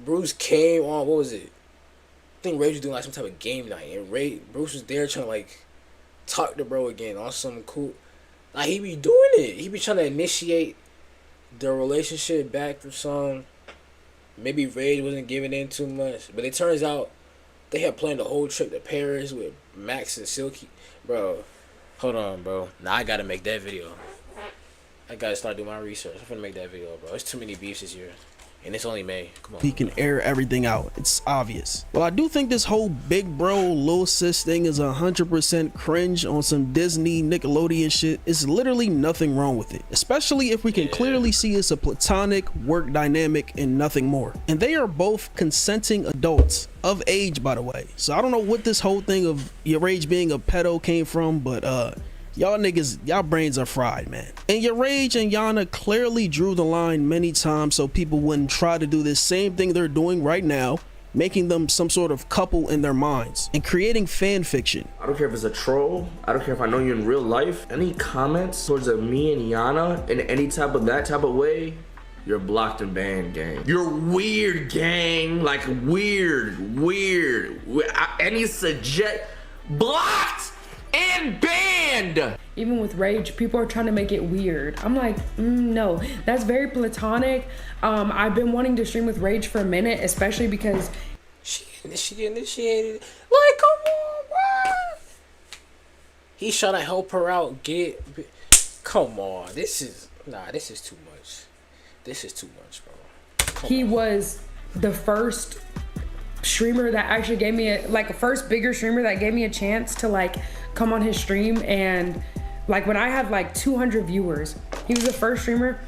Bruce came on, what was it? I think Rachel was doing like some type of game night, and Bruce was there trying to like talk to bro again on some cool. Like, he be doing it. He be trying to initiate the relationship back or something. Maybe Rage wasn't giving in too much, but it turns out they had planned the whole trip to Paris with Max and Silky. Bro, hold on, bro. Now I gotta make that video. I gotta start doing my research. I'm gonna make that video, bro. There's too many beefs this year. And it's only May. Come on. He can air everything out. It's obvious. Well, I do think this whole big bro, little sis thing is 100% cringe on some Disney, Nickelodeon shit. It's literally nothing wrong with it. Especially if we can clearly see it's a platonic work dynamic and nothing more. And they are both consenting adults. Of age, by the way. So I don't know what this whole thing of your Rage being a pedo came from, but y'all niggas, y'all brains are fried, man. And your Rage and Yana clearly drew the line many times so people wouldn't try to do this same thing they're doing right now, making them some sort of couple in their minds and creating fan fiction. I don't care if it's a troll. I don't care if I know you in real life. Any comments towards me and Yana in any type of that type of way, you're blocked and banned, gang. You're weird, gang. Like weird. Any suggest blocked and banned. Even with Rage, people are trying to make it weird. I'm like, no, that's very platonic. I've been wanting to stream with Rage for a minute, especially because she initiated. Like, come on, bro. He's trying to help her out. Come on. This is too much. This is too much, bro. He was the first streamer that actually gave me a first bigger streamer that gave me a chance to like come on his stream. And like when I had like 200 viewers, he was the first streamer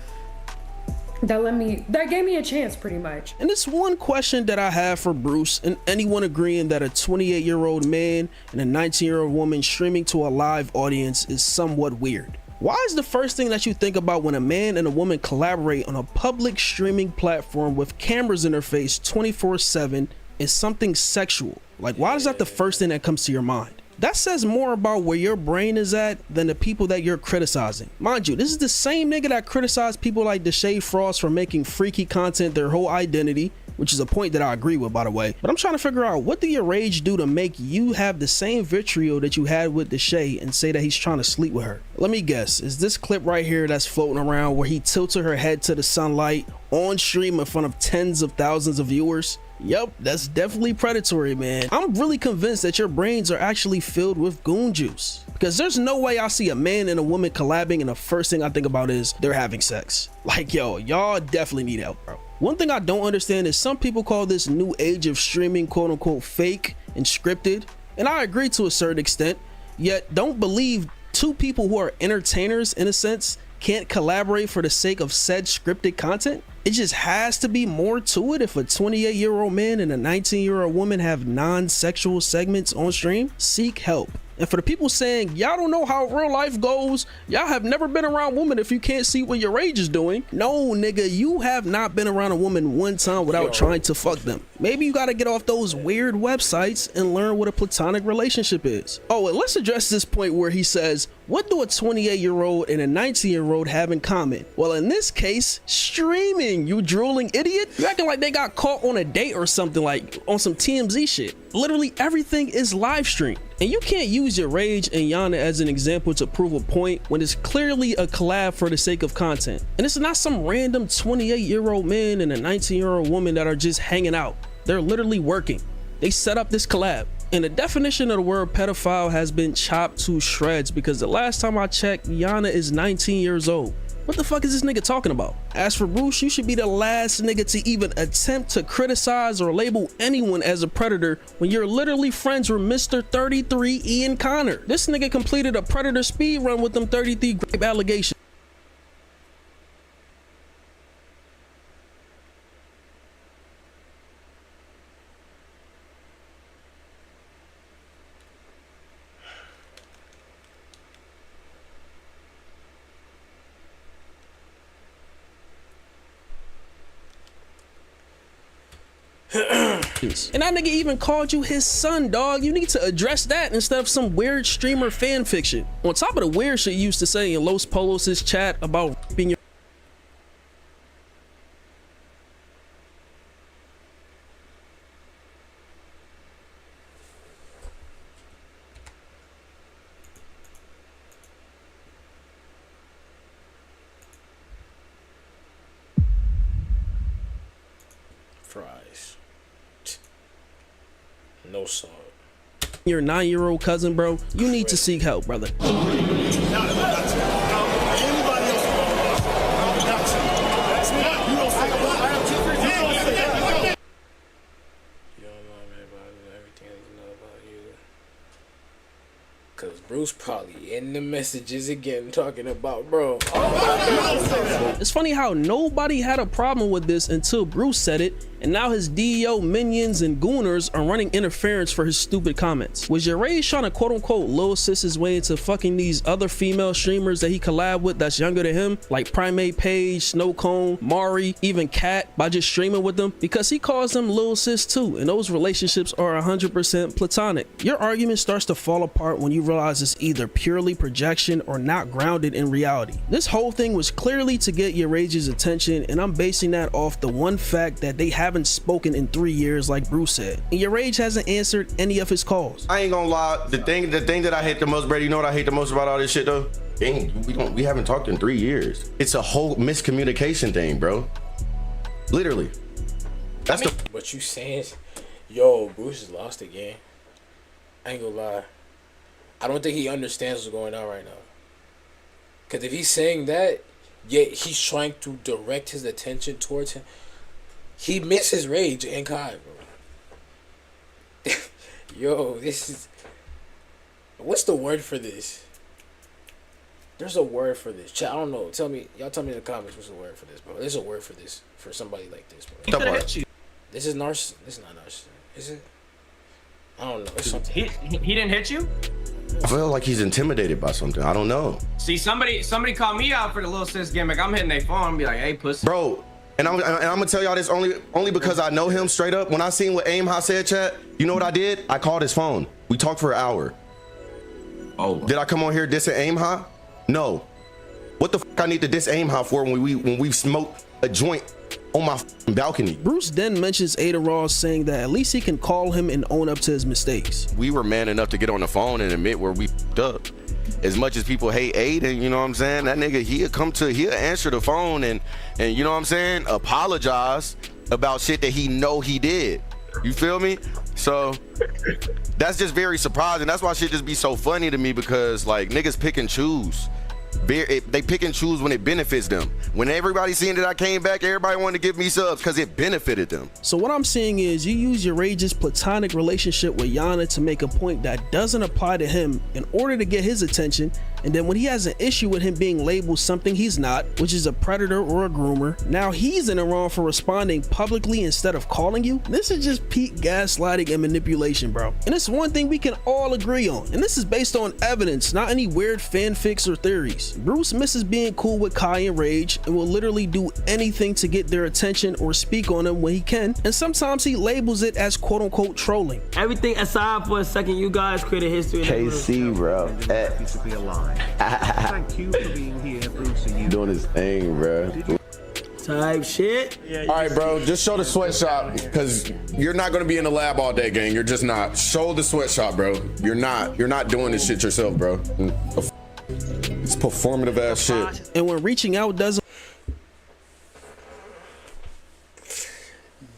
that gave me a chance, pretty much. And this one question that I have for Bruce and anyone agreeing that a 28-year-old man and a 19-year-old woman streaming to a live audience is somewhat weird. Why is the first thing that you think about when a man and a woman collaborate on a public streaming platform with cameras in their face 24/7 is something sexual? Like, why is that the first thing that comes to your mind? That says more about where your brain is at than the people that you're criticizing. Mind you, this is the same nigga that criticized people like d.i.f.f.e.r.e.n.t for making freaky content their whole identity, which is a point that I agree with, by the way. But I'm trying to figure out, what did your Rage do to make you have the same vitriol that you had with d.i.f.f.e.r.e.n.t and say that he's trying to sleep with her? Let me guess, is this clip right here that's floating around where he tilted her head to the sunlight on stream in front of tens of thousands of viewers? Yup, that's definitely predatory, man. I'm really convinced that your brains are actually filled with goon juice, because there's no way I see a man and a woman collabing and the first thing I think about is they're having sex. Like, yo, y'all definitely need help, bro. One thing I don't understand is some people call this new age of streaming quote unquote fake and scripted, and I agree to a certain extent, yet don't believe two people who are entertainers in a sense can't collaborate for the sake of said scripted content. It just has to be more to it if a 28-year-old man and a 19-year-old woman have non-sexual segments on stream. Seek help. And for the people saying, y'all don't know how real life goes, y'all have never been around women if you can't see what your rage is doing. No, nigga, you have not been around a woman one time without trying to fuck them. Maybe you gotta get off those weird websites and learn what a platonic relationship is. Oh, and let's address this point where he says, what do a 28-year-old and a 19-year-old have in common? Well, in this case, streaming, you drooling idiot. You acting like they got caught on a date or something, like on some TMZ shit. Literally everything is live streamed. And you can't use your rage and Yana as an example to prove a point when it's clearly a collab for the sake of content. And it's not some random 28-year-old man and a 19-year-old woman that are just hanging out. They're literally working. They set up this collab. And the definition of the word pedophile has been chopped to shreds because the last time I checked, Yana is 19 years old. What the fuck is this nigga talking about? As for Bruce, you should be the last nigga to even attempt to criticize or label anyone as a predator when you're literally friends with Mr. 33 Ian Connor. This nigga completed a predator speed run with them 33 grape allegations. And that nigga even called you his son, dog. You need to address that instead of some weird streamer fan fiction. On top of the weird shit you used to say in Los Polos' chat about being your fries. No salt. Your 9-year-old cousin, bro, you need to seek help, brother. Cause Bruce probably in the messages again talking about, bro. It's funny how nobody had a problem with this until Bruce said it, and now his DEO minions and gooners are running interference for his stupid comments. Was your rage trying to quote unquote lil sis his way into fucking these other female streamers that he collab with that's younger than him, like Primate Page, Snowcone, Mari, even Cat, by just streaming with them? Because he calls them lil sis too, and those relationships are 100% platonic. Your argument starts to fall apart when you realize it's either purely projection or not grounded in reality. This whole thing was clearly to get your rage's attention, and I'm basing that off the one fact that they haven't spoken in 3 years like Bruce said, and your rage hasn't answered any of his calls. I ain't gonna lie, the thing that I hate the most, Brady, you know what I hate the most about all this shit though? Dang, we haven't talked in 3 years. It's a whole miscommunication thing, bro. Literally. That's what you saying? Yo, Bruce is lost again. I ain't gonna lie. I don't think he understands what's going on right now. Cause if he's saying that, yet he's trying to direct his attention towards him, he misses rage and Kai, bro. Yo, this is... What's the word for this? There's a word for this. Chat, I don't know. Y'all tell me in the comments what's the word for this, bro. There's a word for this, for somebody like this, bro. He could have hit you. This is narcissism. This is not narcissism. Is it? I don't know. It's something. He didn't hit you? I feel like he's intimidated by something. I don't know. See, somebody called me out for the little sis gimmick. I'm hitting their phone and be like, hey, pussy. Bro, and I'm gonna tell y'all this only because I know him straight up. When I seen what Aimha said, chat, you know what I did? I called his phone. We talked for an hour. Oh. Did I come on here dissing Aimha? No. What the fuck I need to diss Aimha for when we smoke a joint on my balcony? Bruce then mentions Ada Ross, saying that at least he can call him and own up to his mistakes. We were man enough to get on the phone and admit where we fucked up. As much as people hate Aiden, you know what I'm saying? That nigga, he'll answer the phone and you know what I'm saying? Apologize about shit that he know he did. You feel me? So that's just very surprising. That's why shit just be so funny to me, because like niggas pick and choose. They pick and choose when it benefits them. When everybody seen that I came back, everybody wanted to give me subs because it benefited them. So what I'm saying is, you use your rage's platonic relationship with Yana to make a point that doesn't apply to him in order to get his attention, And then when he has an issue with him being labeled something he's not, which is a predator or a groomer, now he's in the wrong for responding publicly instead of calling you. This is just peak gaslighting and manipulation, bro. And it's one thing we can all agree on, and this is based on evidence, not any weird fanfics or theories. Bruce misses being cool with Kai and Rage and will literally do anything to get their attention or speak on them when he can, and sometimes he labels it as quote-unquote trolling. Everything aside for a second, you guys created history. KC, bro. To be alive. Thank you for being here, Bruce. And you Doing his thing, bro. Type shit. All right, bro, just show the sweatshop, because you're not going to be in the lab all day, gang. You're just not. Show the sweatshop, bro. You're not doing this shit yourself, bro. It's performative ass shit. And when reaching out doesn't...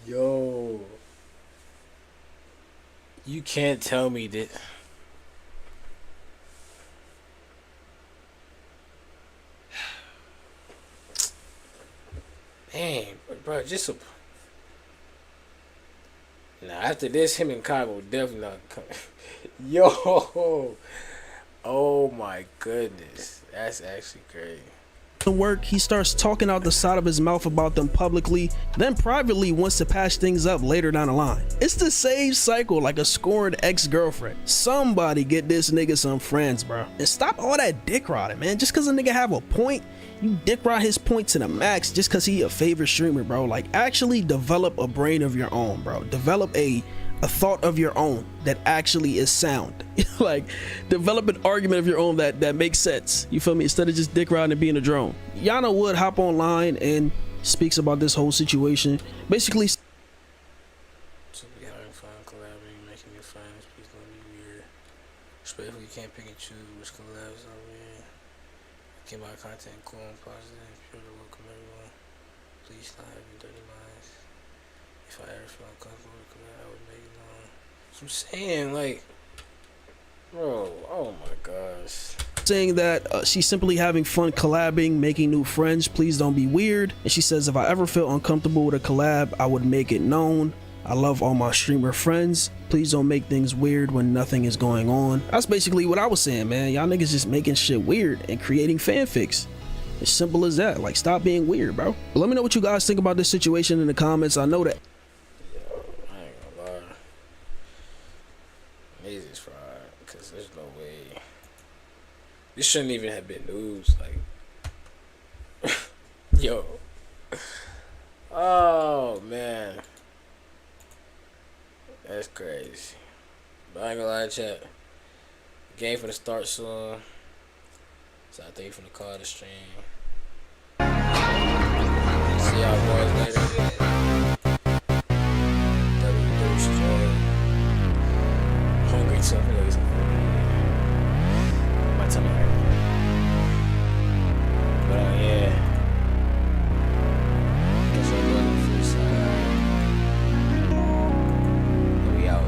Yo, you can't tell me that. Man, bro, just a... Now after this, him and Kai will definitely not come. Yo, oh my goodness, that's actually crazy. Work, he starts talking out the side of his mouth about them publicly, then privately wants to patch things up later down the line. It's the same cycle like a scorned ex-girlfriend. Somebody get this nigga some friends, bro. And stop all that dick riding, man. Just cause a nigga have a point, you dick ride his point to the max just cause he a favorite streamer, bro. Like, actually develop a brain of your own, bro. Develop a thought of your own that actually is sound. Like, develop an argument of your own that makes sense, you feel me, instead of just dick riding and being a drone. Yana Wood hop online and speaks about this whole situation, basically. So we having fun, collaborating, making new friends. Please don't be weird. Respectfully, you can't pick and choose which collabs are weird. Keep my content cool and positive, pure to welcome everyone. Please not have any dirty minds. If I ever feel uncomfortable with collab, I would make it known. So I'm saying, like, bro, oh my gosh. Saying that she's simply having fun collabing, making new friends. Please don't be weird. And she says, if I ever feel uncomfortable with a collab, I would make it known. I love all my streamer friends. Please don't make things weird when nothing is going on. That's basically what I was saying, man. Y'all niggas just making shit weird and creating fanfics. As simple as that. Like, stop being weird, bro. But let me know what you guys think about this situation in the comments. I know that. Yo, I ain't gonna lie. Amazing's fried, because there's no way. This shouldn't even have been news. Like, yo. Oh, man. That's crazy. But I ain't gonna lie, chat. Game finna start soon. So I think you finna call the stream. See y'all boys later. Hungry, so I'm gonna get some food. My tummy hurt. But yeah. Guess I'm going to the food side. And we out.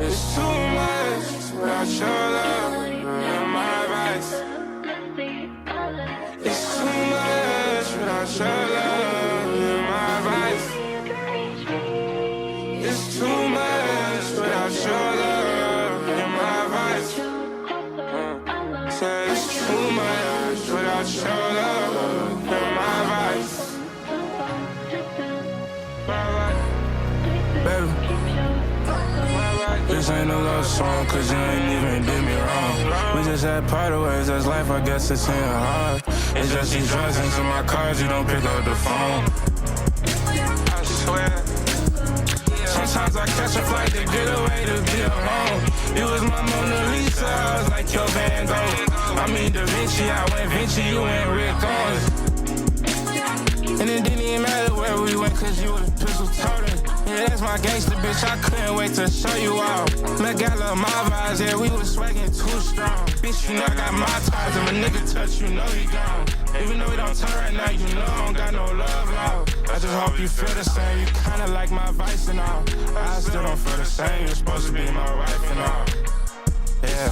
It's too much without your love and my advice. It's too much without your love and my advice. It's too much without your love and my advice. Said it's too much without your love and my advice. Baby, this ain't a love song, cause you ain't even did me wrong. We just had parted ways, that's life, I guess it's in hard. It's just these drugs into my cards, you don't pick up the phone. I swear. Sometimes I catch a flight to get away to be alone. You was my Mona Lisa, I was like your Van Gogh. I mean Da Vinci, I went Vinci, you went Rick Owens. And it didn't even matter where we went, cause you was pistol toting. Yeah, that's my gangster bitch, I couldn't wait to show you all. Met got love my vibes, yeah, we was swagging too strong. Bitch, you know I got my ties, if a nigga touch, you know he gone. Even though we don't turn right now, you know I don't got no love loud. I just hope you feel the same, you kinda like my vice and all. I still don't feel the same, you're supposed to be my wife and all. Yeah.